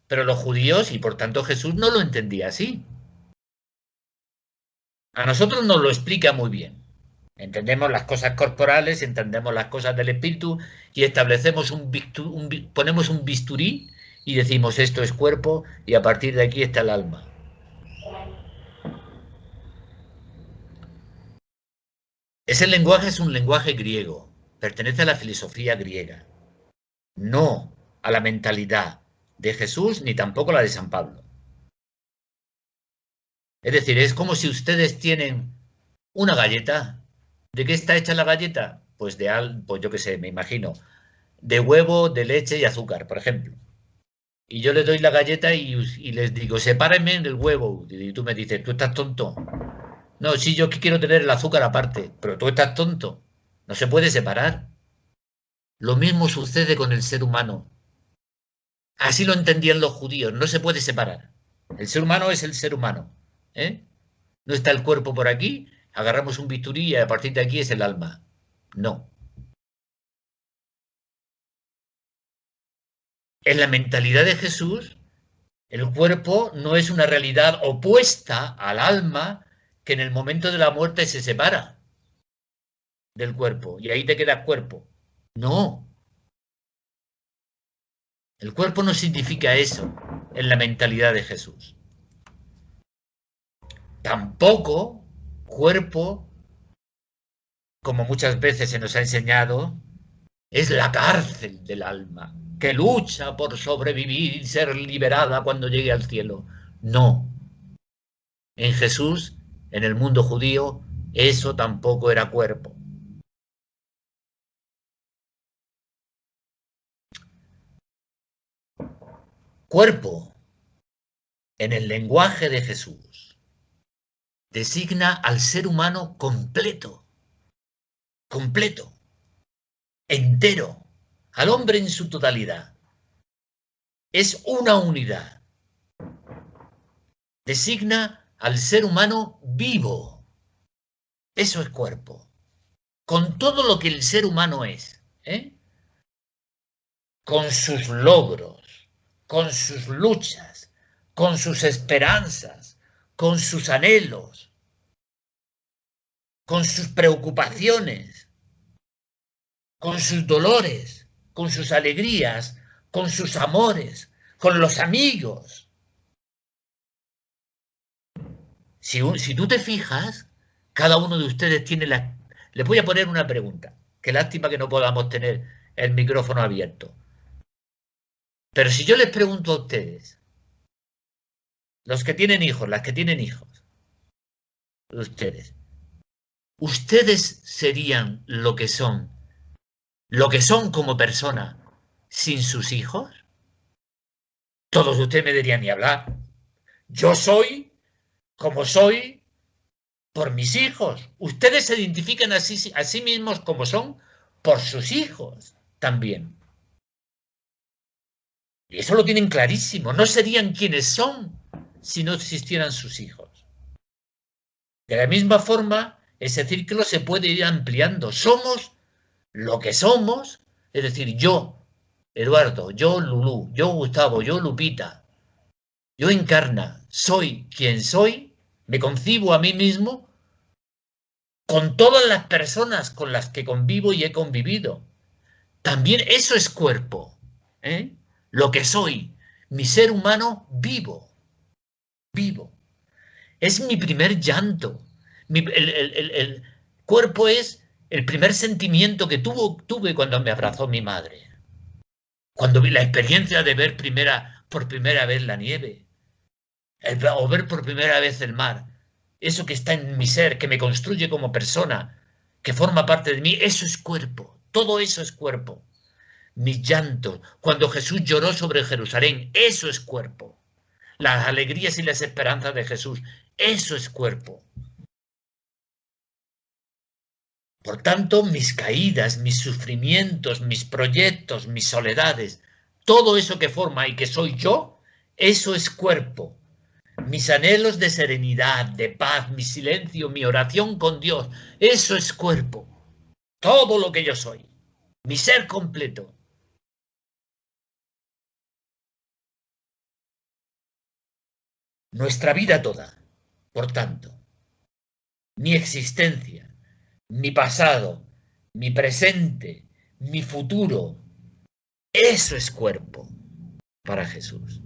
Pero los judíos, y por tanto Jesús, no lo entendía así. A nosotros nos lo explica muy bien. Entendemos las cosas corporales, entendemos las cosas del espíritu y establecemos ponemos un bisturí y decimos esto es cuerpo y a partir de aquí está el alma. Ese lenguaje es un lenguaje griego, pertenece a la filosofía griega, no a la mentalidad de Jesús ni tampoco la de San Pablo. Es decir, es como si ustedes tienen una galleta. ¿De qué está hecha la galleta? Pues pues yo qué sé, me imagino, de huevo, de leche y azúcar, por ejemplo. Y yo les doy la galleta y les digo, sepárenme el huevo. Y tú me dices, ¿tú estás tonto? No, sí, yo quiero tener el azúcar aparte, pero tú estás tonto. No se puede separar. Lo mismo sucede con el ser humano. Así lo entendían los judíos, no se puede separar. El ser humano es el ser humano. ¿Eh? No está el cuerpo por aquí, agarramos un bisturí y a partir de aquí es el alma. No. En la mentalidad de Jesús, el cuerpo no es una realidad opuesta al alma que en el momento de la muerte se separa del cuerpo y ahí te quedas cuerpo. No. El cuerpo no significa eso en la mentalidad de Jesús. Tampoco cuerpo, como muchas veces se nos ha enseñado, es la cárcel del alma, que lucha por sobrevivir y ser liberada cuando llegue al cielo. No. En Jesús, en el mundo judío, eso tampoco era cuerpo. Cuerpo, en el lenguaje de Jesús, designa al ser humano completo, completo, entero, al hombre en su totalidad. Es una unidad. Designa al ser humano vivo. Eso es cuerpo. Con todo lo que el ser humano es, ¿eh? Con sus logros, con sus luchas, con sus esperanzas, con sus anhelos, con sus preocupaciones, con sus dolores, con sus alegrías, con sus amores, con los amigos. Si tú te fijas, cada uno de ustedes tiene la... Les voy a poner una pregunta. Qué lástima que no podamos tener el micrófono abierto. Pero si yo les pregunto a ustedes, los que tienen hijos, las que tienen hijos, ¿ustedes serían lo que son como persona sin sus hijos? Todos ustedes me dirían ni hablar. Yo soy como soy por mis hijos. Ustedes se identifican a sí mismos como son por sus hijos también. Y eso lo tienen clarísimo. No serían quienes son si no existieran sus hijos. De la misma forma, ese círculo se puede ir ampliando. Somos lo que somos, es decir, yo, Eduardo, yo, Lulú, yo, Gustavo, yo, Lupita, yo, Encarna, soy quien soy, me concibo a mí mismo con todas las personas con las que convivo y he convivido. También eso es cuerpo, ¿eh? Lo que soy, mi ser humano vivo, vivo. Es mi primer llanto. El cuerpo es el primer sentimiento que tuve cuando me abrazó mi madre. Cuando vi la experiencia de ver por primera vez la nieve. O ver por primera vez el mar. Eso que está en mi ser, que me construye como persona, que forma parte de mí, eso es cuerpo. Todo eso es cuerpo. Mis llantos, cuando Jesús lloró sobre Jerusalén, eso es cuerpo. Las alegrías y las esperanzas de Jesús, eso es cuerpo. Por tanto, mis caídas, mis sufrimientos, mis proyectos, mis soledades, todo eso que forma y que soy yo, eso es cuerpo. Mis anhelos de serenidad, de paz, mi silencio, mi oración con Dios, eso es cuerpo. Todo lo que yo soy, mi ser completo. Nuestra vida toda, por tanto, mi existencia, mi pasado, mi presente, mi futuro, eso es cuerpo para Jesús.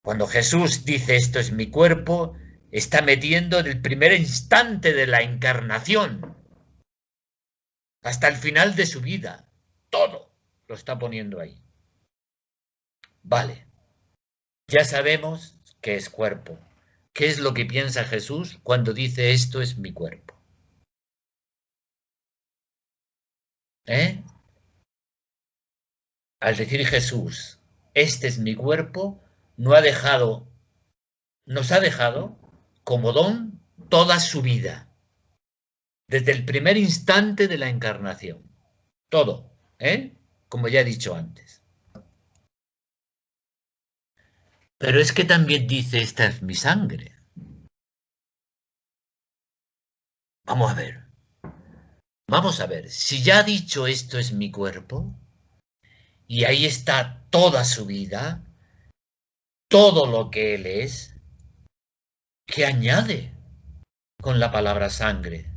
Cuando Jesús dice esto es mi cuerpo, está metiendo en el primer instante de la encarnación hasta el final de su vida. Todo lo está poniendo ahí. Vale, ya sabemos qué es cuerpo. ¿Qué es lo que piensa Jesús cuando dice esto es mi cuerpo? Al decir Jesús, este es mi cuerpo, nos ha dejado como don toda su vida, desde el primer instante de la encarnación. Todo, como ya he dicho antes. Pero es que también dice, esta es mi sangre. Vamos a ver, si ya ha dicho esto es mi cuerpo, y ahí está toda su vida, todo lo que él es, ¿qué añade con la palabra sangre?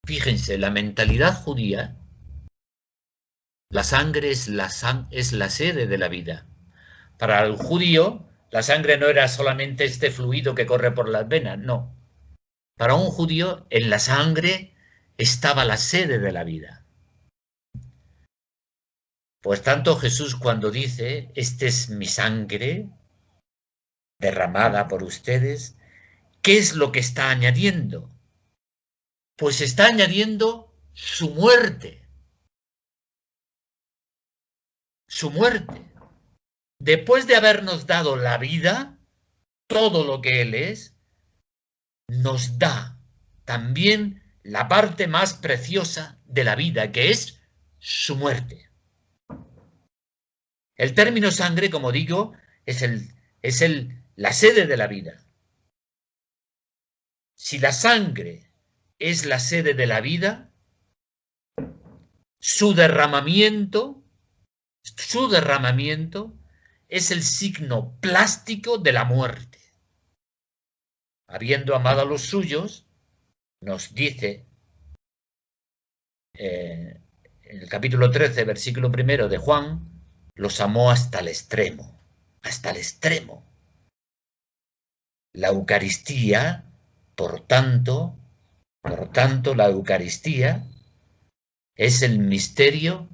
Fíjense, la mentalidad judía, la sangre es la sede de la vida. Para el judío, la sangre no era solamente este fluido que corre por las venas, no. Para un judío, en la sangre estaba la sede de la vida. Pues tanto Jesús cuando dice, esta es mi sangre derramada por ustedes, ¿qué es lo que está añadiendo? Pues está añadiendo su muerte. Su muerte. Después de habernos dado la vida, todo lo que Él es, nos da también la parte más preciosa de la vida, que es su muerte. El término sangre, como digo, es la sede de la vida. Si la sangre es la sede de la vida, su derramamiento es el signo plástico de la muerte. Habiendo amado a los suyos, nos dice en el capítulo 13, versículo 1 de Juan, los amó hasta el extremo, hasta el extremo. La Eucaristía, por tanto, la Eucaristía es el misterio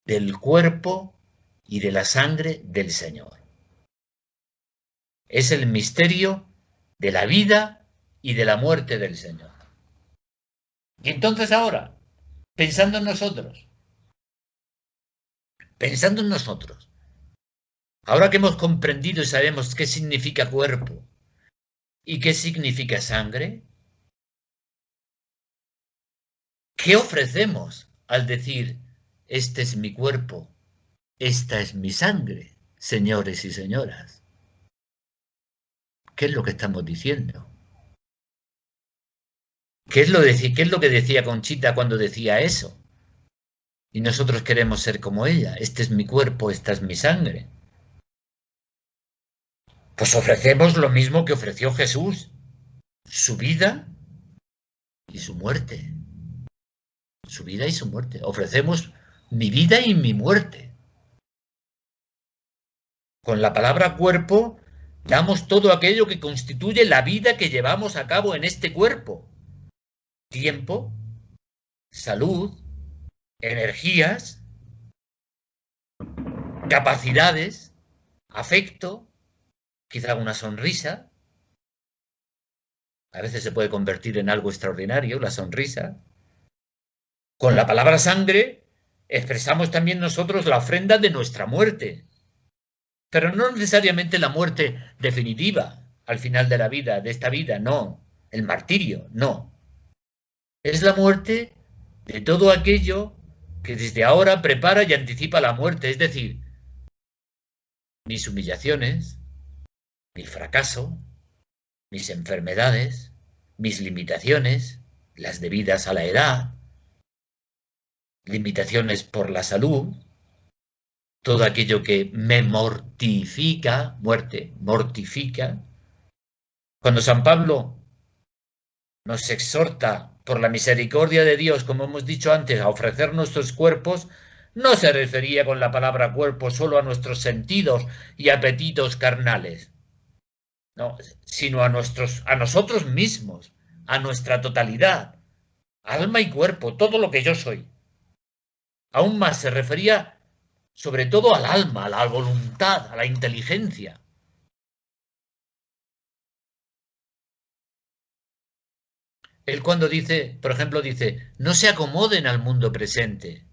del cuerpo y de la sangre del Señor. Es el misterio de la vida y de la muerte del Señor. Y entonces ahora, pensando en nosotros, ahora que hemos comprendido y sabemos qué significa cuerpo y qué significa sangre, ¿qué ofrecemos al decir, este es mi cuerpo, esta es mi sangre, señores y señoras? ¿Qué es lo que estamos diciendo? ¿Qué es lo que decía Conchita cuando decía eso? Y nosotros queremos ser como ella. Este es mi cuerpo, esta es mi sangre. Pues ofrecemos lo mismo que ofreció Jesús. Su vida y su muerte. Su vida y su muerte. Ofrecemos mi vida y mi muerte. Con la palabra cuerpo damos todo aquello que constituye la vida que llevamos a cabo en este cuerpo. Tiempo, salud, energías, capacidades, afecto, quizá una sonrisa. A veces se puede convertir en algo extraordinario, la sonrisa. Con la palabra sangre expresamos también nosotros la ofrenda de nuestra muerte, pero no necesariamente la muerte definitiva, al final de la vida, de esta vida, no. El martirio, no. Es la muerte de todo aquello que desde ahora prepara y anticipa la muerte, es decir, mis humillaciones, mi fracaso, mis enfermedades, mis limitaciones, las debidas a la edad, limitaciones por la salud, todo aquello que me mortifica, muerte, mortifica. Cuando San Pablo nos exhorta por la misericordia de Dios, como hemos dicho antes, a ofrecer nuestros cuerpos, no se refería con la palabra cuerpo solo a nuestros sentidos y apetitos carnales, no, sino a nosotros mismos, a nuestra totalidad, alma y cuerpo, todo lo que yo soy. Aún más se refería sobre todo al alma, a la voluntad, a la inteligencia. Él cuando dice, por ejemplo, dice, no se acomoden al mundo presente,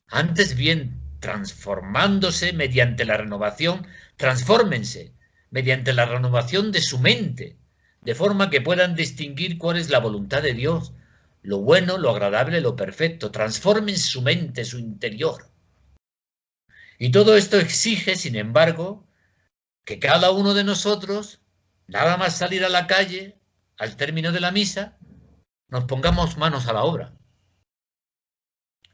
antes bien, transformándose mediante la renovación, transfórmense mediante la renovación de su mente, de forma que puedan distinguir cuál es la voluntad de Dios, lo bueno, lo agradable, lo perfecto. Transformen su mente, su interior. Y todo esto exige, sin embargo, que cada uno de nosotros, nada más salir a la calle, al término de la misa, nos pongamos manos a la obra,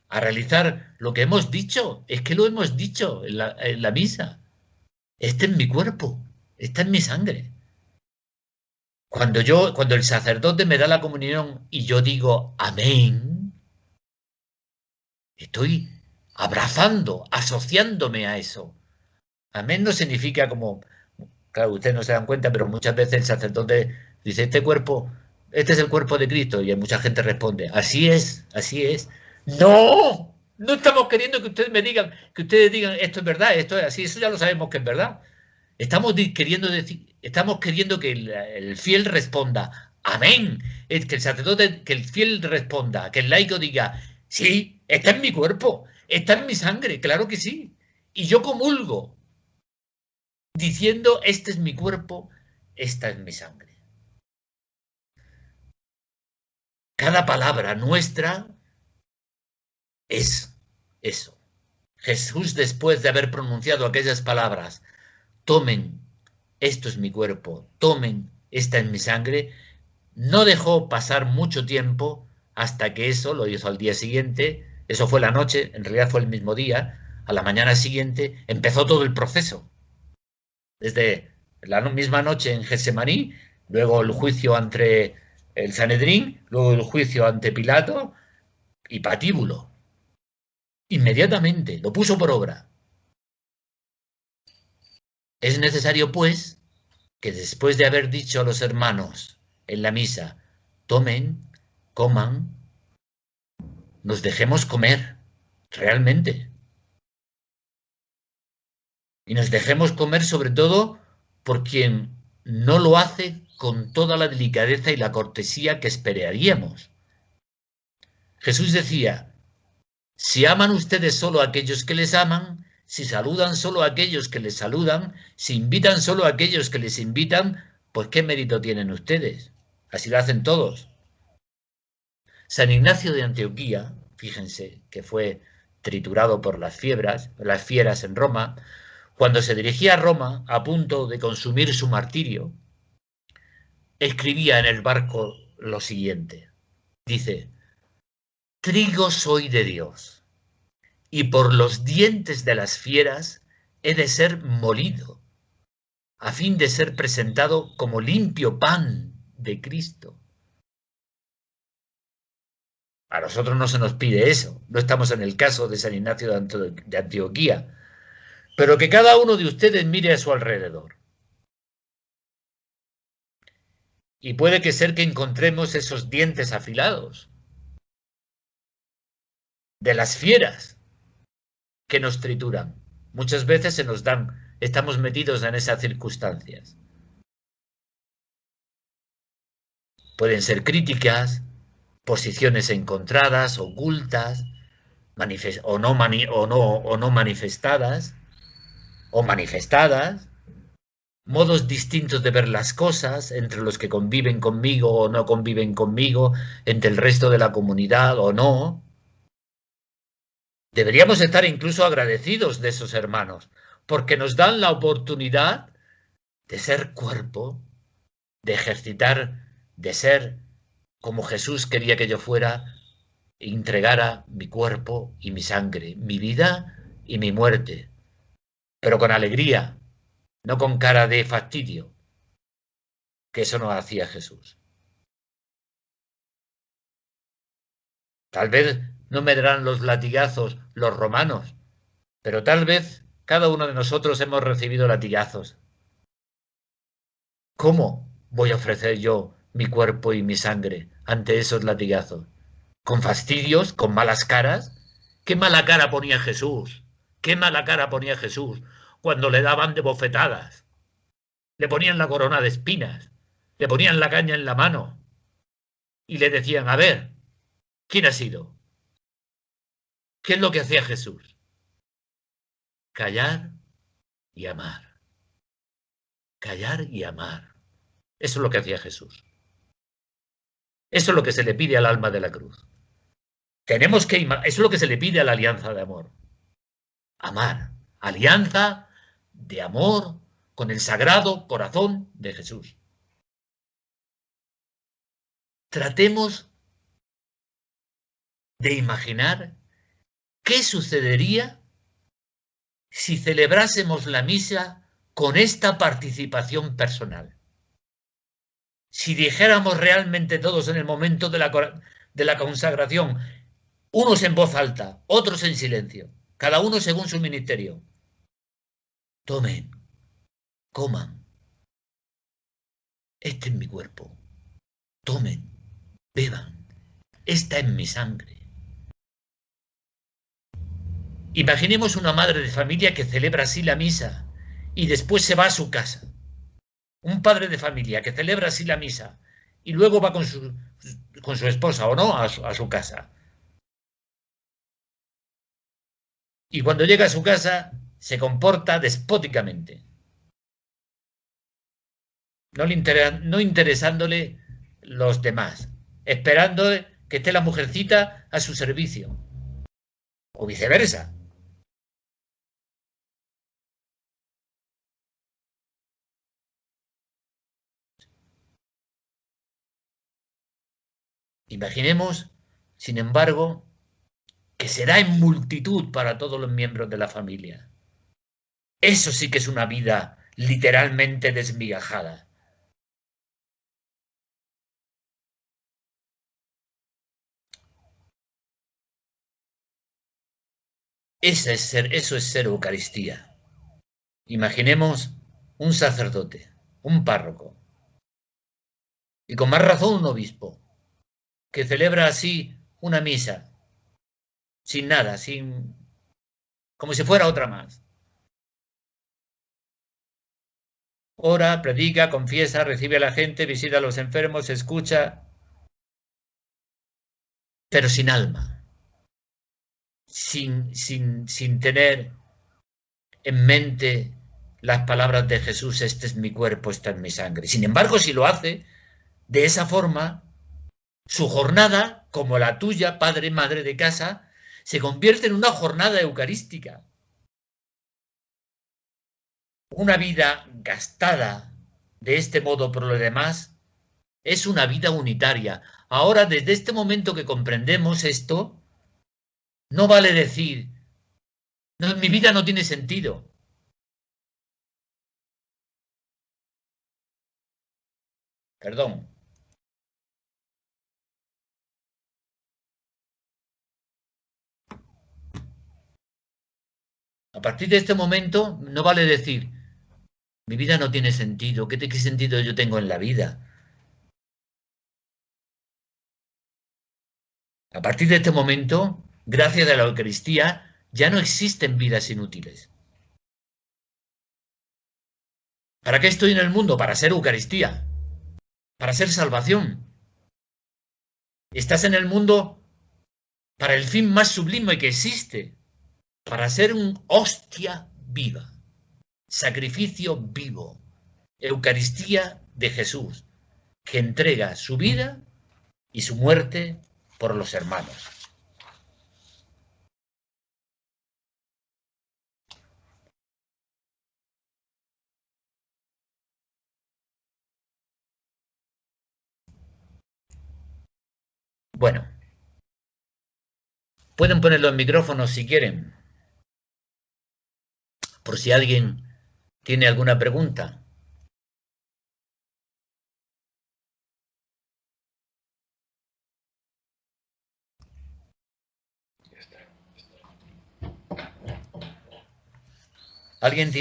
a realizar lo que hemos dicho. Es que lo hemos dicho en la misa. Este es mi cuerpo, esta es mi sangre. Cuando el sacerdote me da la comunión y yo digo amén, estoy abrazando, asociándome a eso. Amén no significa como, claro, ustedes no se dan cuenta, pero muchas veces el sacerdote dice, este es el cuerpo de Cristo, y mucha gente responde, así es, así es. ¡No! No estamos queriendo que ustedes digan, esto es verdad, esto es así, eso ya lo sabemos que es verdad. Estamos queriendo que el fiel responda, amén. Es que el sacerdote, que el fiel responda, que el laico diga, sí, está en mi cuerpo, está en mi sangre, claro que sí. Y yo comulgo, diciendo, este es mi cuerpo, esta es mi sangre. Cada palabra nuestra es eso. Jesús, después de haber pronunciado aquellas palabras, tomen, esto es mi cuerpo, tomen, esta es mi sangre, no dejó pasar mucho tiempo hasta que eso lo hizo al día siguiente. Eso fue la noche, en realidad fue el mismo día. A la mañana siguiente empezó todo el proceso. Desde la misma noche en Getsemaní, luego el juicio ante el Sanedrín, luego el juicio ante Pilato y patíbulo. Inmediatamente lo puso por obra. Es necesario, pues, que después de haber dicho a los hermanos en la misa, tomen, coman, nos dejemos comer, realmente. Y nos dejemos comer sobre todo por quien no lo hace con toda la delicadeza y la cortesía que esperaríamos. Jesús decía, si aman ustedes solo a aquellos que les aman, si saludan solo a aquellos que les saludan, si invitan solo a aquellos que les invitan, pues ¿qué mérito tienen ustedes? Así lo hacen todos. San Ignacio de Antioquía, fíjense que fue triturado por las fieras en Roma, cuando se dirigía a Roma a punto de consumir su martirio, escribía en el barco lo siguiente. Dice, trigo soy de Dios, y por los dientes de las fieras he de ser molido, a fin de ser presentado como limpio pan de Cristo. A nosotros no se nos pide eso, no estamos en el caso de San Ignacio de Antioquía, pero que cada uno de ustedes mire a su alrededor. Y puede que ser que encontremos esos dientes afilados de las fieras que nos trituran. Muchas veces se nos dan, estamos metidos en esas circunstancias. Pueden ser críticas, posiciones encontradas, ocultas, o no manifestadas, o manifestadas, modos distintos de ver las cosas entre los que conviven conmigo o no conviven conmigo, entre el resto de la comunidad o no. Deberíamos estar incluso agradecidos de esos hermanos, porque nos dan la oportunidad de ser cuerpo, de ejercitar, de ser como Jesús quería que yo fuera, e entregara mi cuerpo y mi sangre, mi vida y mi muerte, pero con alegría, no con cara de fastidio, que eso no hacía Jesús. Tal vez no me darán los latigazos los romanos, pero tal vez cada uno de nosotros hemos recibido latigazos. ¿Cómo voy a ofrecer yo mi cuerpo y mi sangre ante esos latigazos? ¿Con fastidios? ¿Con malas caras? ¿Qué mala cara ponía Jesús? ¿Qué mala cara ponía Jesús cuando le daban de bofetadas? Le ponían la corona de espinas, le ponían la caña en la mano y le decían, a ver, ¿quién ha sido? ¿Qué es lo que hacía Jesús? Callar y amar. Callar y amar. Eso es lo que hacía Jesús. Eso es lo que se le pide al alma de la cruz. Tenemos que, eso es lo que se le pide a la alianza de amor. Amar. Alianza de amor con el sagrado corazón de Jesús. Tratemos de imaginar qué sucedería si celebrásemos la misa con esta participación personal. Si dijéramos realmente todos en el momento de la consagración, unos en voz alta, otros en silencio, cada uno según su ministerio, tomen, coman, este es mi cuerpo, tomen, beban, esta es mi sangre. Imaginemos una madre de familia que celebra así la misa y después se va a su casa. Un padre de familia que celebra así la misa y luego va con su esposa o no a su casa. Y cuando llega a su casa se comporta despóticamente, no interesándole los demás, esperando que esté la mujercita a su servicio, o viceversa. Imaginemos, sin embargo, que será en multitud para todos los miembros de la familia. Eso sí que es una vida literalmente desmigajada. Eso es ser Eucaristía. Imaginemos un sacerdote, un párroco, y con más razón un obispo, que celebra así una misa, sin nada, como si fuera otra más. Ora, predica, confiesa, recibe a la gente, visita a los enfermos, escucha, pero sin alma, sin tener en mente las palabras de Jesús, este es mi cuerpo, esta es mi sangre. Sin embargo, si lo hace de esa forma, su jornada, como la tuya, padre, madre de casa, se convierte en una jornada eucarística. Una vida gastada de este modo por lo demás es una vida unitaria. Ahora, desde este momento que comprendemos esto, no vale decir, no, mi vida no tiene sentido. Perdón. A partir de este momento, no vale decir, mi vida no tiene sentido, ¿qué sentido yo tengo en la vida? A partir de este momento, gracias a la Eucaristía, ya no existen vidas inútiles. ¿Para qué estoy en el mundo? Para ser Eucaristía, para ser salvación. Estás en el mundo para el fin más sublime que existe, para ser un hostia viva, sacrificio vivo, Eucaristía de Jesús, que entrega su vida y su muerte por los hermanos. Bueno, pueden poner los micrófonos si quieren, por si alguien tiene alguna pregunta. ¿Alguien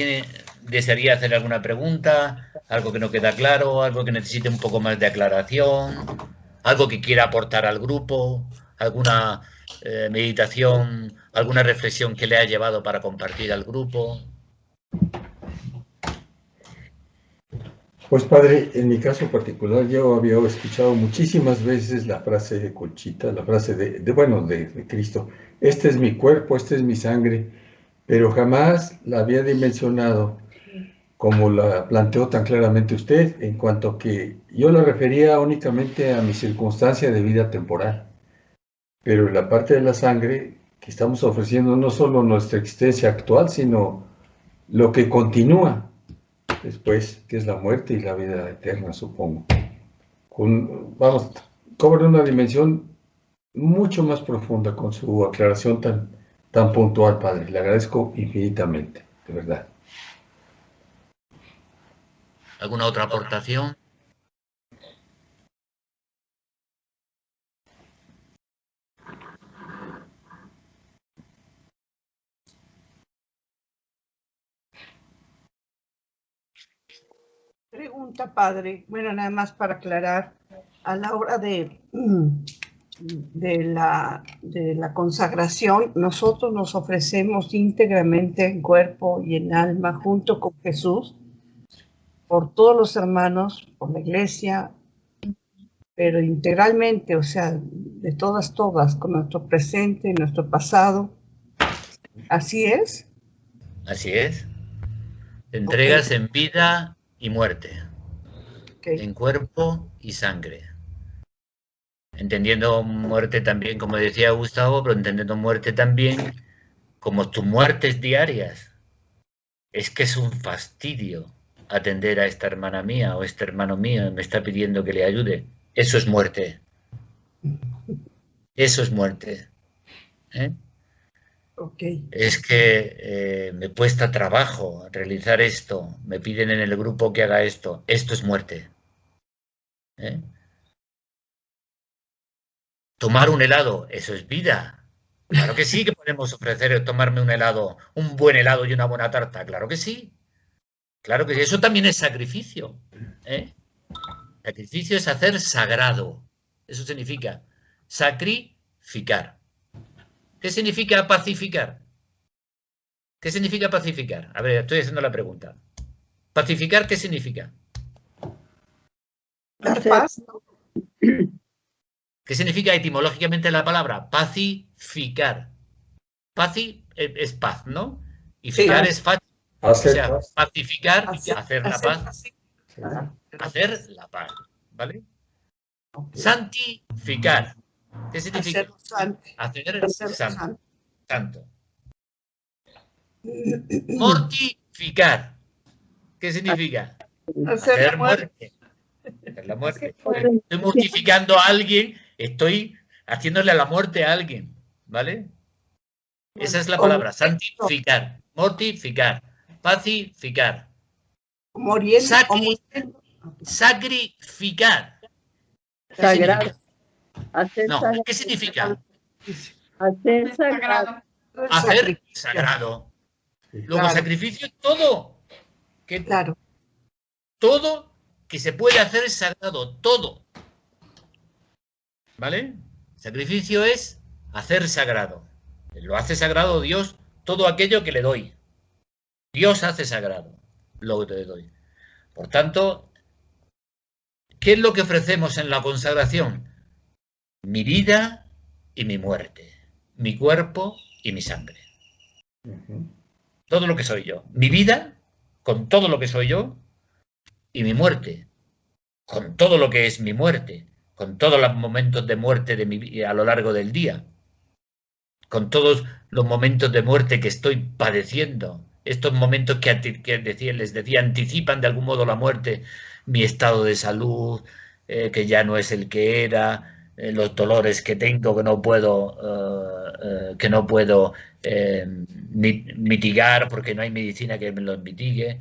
desearía hacer alguna pregunta? ¿Algo que no queda claro? ¿Algo que necesite un poco más de aclaración? ¿Algo que quiera aportar al grupo? ¿Alguna meditación? ¿Alguna reflexión que le ha llevado para compartir al grupo? Pues padre, en mi caso particular yo había escuchado muchísimas veces la frase de Conchita, la frase de Cristo, este es mi cuerpo, este es mi sangre, pero jamás la había dimensionado como la planteó tan claramente usted, en cuanto a que yo la refería únicamente a mi circunstancia de vida temporal, pero en la parte de la sangre que estamos ofreciendo no solo nuestra existencia actual, sino lo que continúa después, que es la muerte y la vida eterna, supongo. Cobra una dimensión mucho más profunda con su aclaración tan puntual, padre. Le agradezco infinitamente, de verdad. ¿Alguna otra aportación? Pregunta, padre. Bueno, nada más para aclarar, a la hora de la consagración, nosotros nos ofrecemos íntegramente en cuerpo y en alma junto con Jesús, por todos los hermanos, por la iglesia, pero integralmente, o sea, de todas, con nuestro presente, nuestro pasado. ¿Así es? Así es. Te entregas en vida y muerte, en cuerpo y sangre. Entendiendo muerte también, como decía Gustavo, pero entendiendo muerte también como tus muertes diarias. Es que es un fastidio atender a esta hermana mía o este hermano mío me está pidiendo que le ayude. Eso es muerte. Eso es muerte. ¿Eh? Es que me cuesta trabajo realizar esto. Me piden en el grupo que haga esto. Esto es muerte. ¿Eh? Tomar un helado, eso es vida. Claro que sí que podemos ofrecer tomarme un helado, un buen helado y una buena tarta. Claro que sí. Claro que sí. Eso también es sacrificio. ¿Eh? Sacrificio es hacer sagrado. Eso significa sacrificar. ¿Qué significa pacificar? ¿Qué significa pacificar? A ver, estoy haciendo la pregunta. ¿Pacificar qué significa? Dar paz. ¿Qué significa etimológicamente la palabra? Pacificar. Paci es paz, ¿no? Y ficar es fácil. O sea, pacificar, hacer la paz. Hacer la paz, ¿vale? Santificar. ¿Qué significa? Hacer santo. Mortificar. ¿Qué significa? Hacer muerte. Hacer la muerte. Estoy mortificando a alguien, estoy haciéndole a la muerte a alguien, ¿vale? Esa es la palabra, santificar, mortificar, pacificar. Sacrificar. Sagrado. No, ¿qué significa? Hacer sagrado. Hacer sagrado. Luego sacrificio es todo. Claro. Todo que se puede hacer es sagrado, todo. ¿Vale? Sacrificio es hacer sagrado. Lo hace sagrado Dios todo aquello que le doy. Dios hace sagrado lo que te doy. Por tanto, ¿qué es lo que ofrecemos en la consagración? Mi vida y mi muerte. Mi cuerpo y mi sangre. Todo lo que soy yo. Mi vida, con todo lo que soy yo, y mi muerte, con todo lo que es mi muerte, con todos los momentos de muerte de mi vida a lo largo del día, con todos los momentos de muerte que estoy padeciendo, estos momentos que les decía anticipan de algún modo la muerte, mi estado de salud, que ya no es el que era, los dolores que tengo que no puedo mitigar porque no hay medicina que me los mitigue.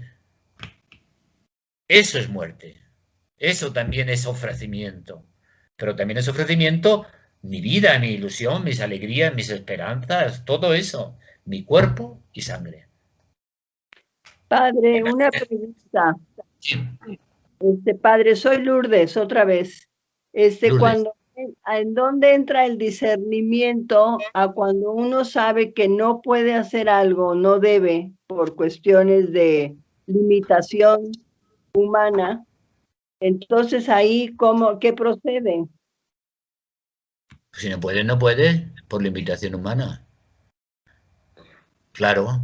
Eso es muerte. Eso también es ofrecimiento. Pero también es ofrecimiento mi vida, mi ilusión, mis alegrías, mis esperanzas, todo eso, mi cuerpo y sangre. Padre, una pregunta. Sí. Padre, soy Lourdes otra vez. Lourdes. ¿En dónde entra el discernimiento a cuando uno sabe que no puede hacer algo, no debe, por cuestiones de limitación humana? Entonces ahí, ¿qué procede? Si no puede, no puede, por limitación humana. Claro.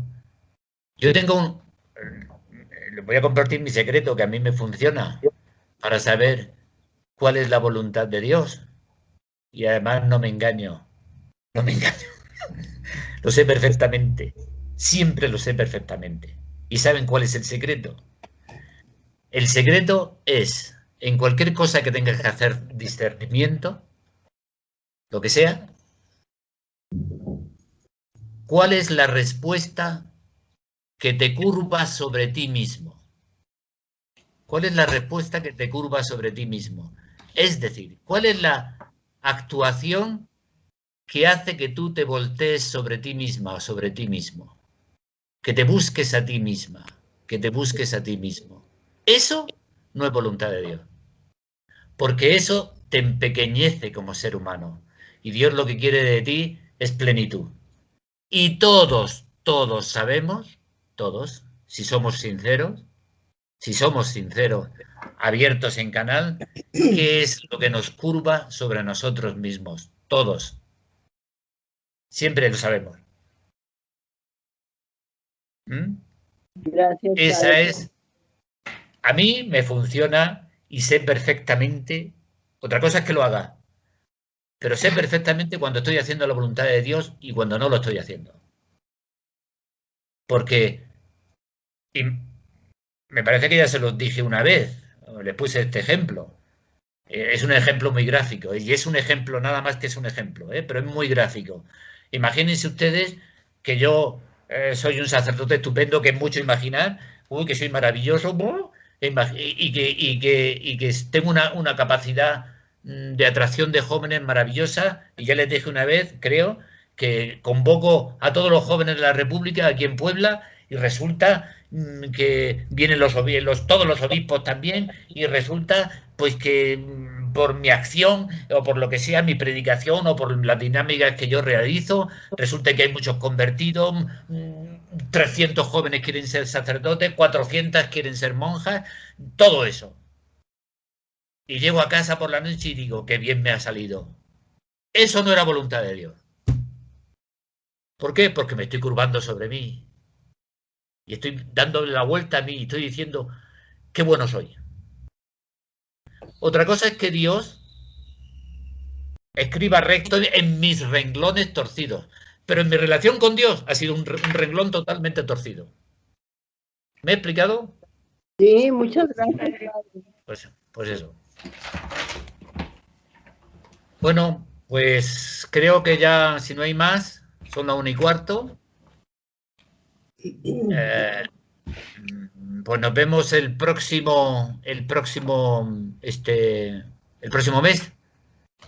Yo tengo les voy a compartir mi secreto que a mí me funciona para saber cuál es la voluntad de Dios. Y además no me engaño. No me engaño. Lo sé perfectamente. Siempre lo sé perfectamente. ¿Y saben cuál es el secreto? El secreto es, en cualquier cosa que tengas que hacer discernimiento, lo que sea, ¿cuál es la respuesta que te curva sobre ti mismo? ¿Cuál es la respuesta que te curva sobre ti mismo? Es decir, ¿cuál es la actuación que hace que tú te voltees sobre ti misma o sobre ti mismo? Que te busques a ti misma, que te busques a ti mismo. Eso no es voluntad de Dios. Porque eso te empequeñece como ser humano. Y Dios lo que quiere de ti es plenitud. Y todos sabemos, todos, si somos sinceros, abiertos en canal, qué es lo que nos curva sobre nosotros mismos. Todos. Siempre lo sabemos. ¿Mm? Gracias. Esa Padre. es. A mí me funciona y sé perfectamente. Otra cosa es que lo haga. Pero sé perfectamente cuando estoy haciendo la voluntad de Dios y cuando no lo estoy haciendo. Porque me parece que ya se los dije una vez. Les puse este ejemplo. Es un ejemplo muy gráfico y es un ejemplo, nada más que es un ejemplo, pero es muy gráfico. Imagínense ustedes que yo soy un sacerdote estupendo, que es mucho imaginar, que soy maravilloso y que tengo una capacidad de atracción de jóvenes maravillosa, y ya les dije una vez, creo, que convoco a todos los jóvenes de la República aquí en Puebla y resulta que vienen todos los obispos también, y resulta pues que por mi acción o por lo que sea, mi predicación o por las dinámicas que yo realizo, resulta que hay muchos convertidos, 300 jóvenes quieren ser sacerdotes, 400 quieren ser monjas, todo eso. Y llego a casa por la noche y digo, qué bien me ha salido. Eso no era voluntad de Dios. ¿Por qué? Porque me estoy curvando sobre mí. Y estoy dándole la vuelta a mí y estoy diciendo, qué bueno soy. Otra cosa es que Dios escriba recto en mis renglones torcidos. Pero en mi relación con Dios ha sido un renglón totalmente torcido. ¿Me he explicado? Sí, muchas gracias, padre. Pues eso. Bueno, pues creo que ya, si no hay más, son las 1:15. Pues nos vemos el próximo mes.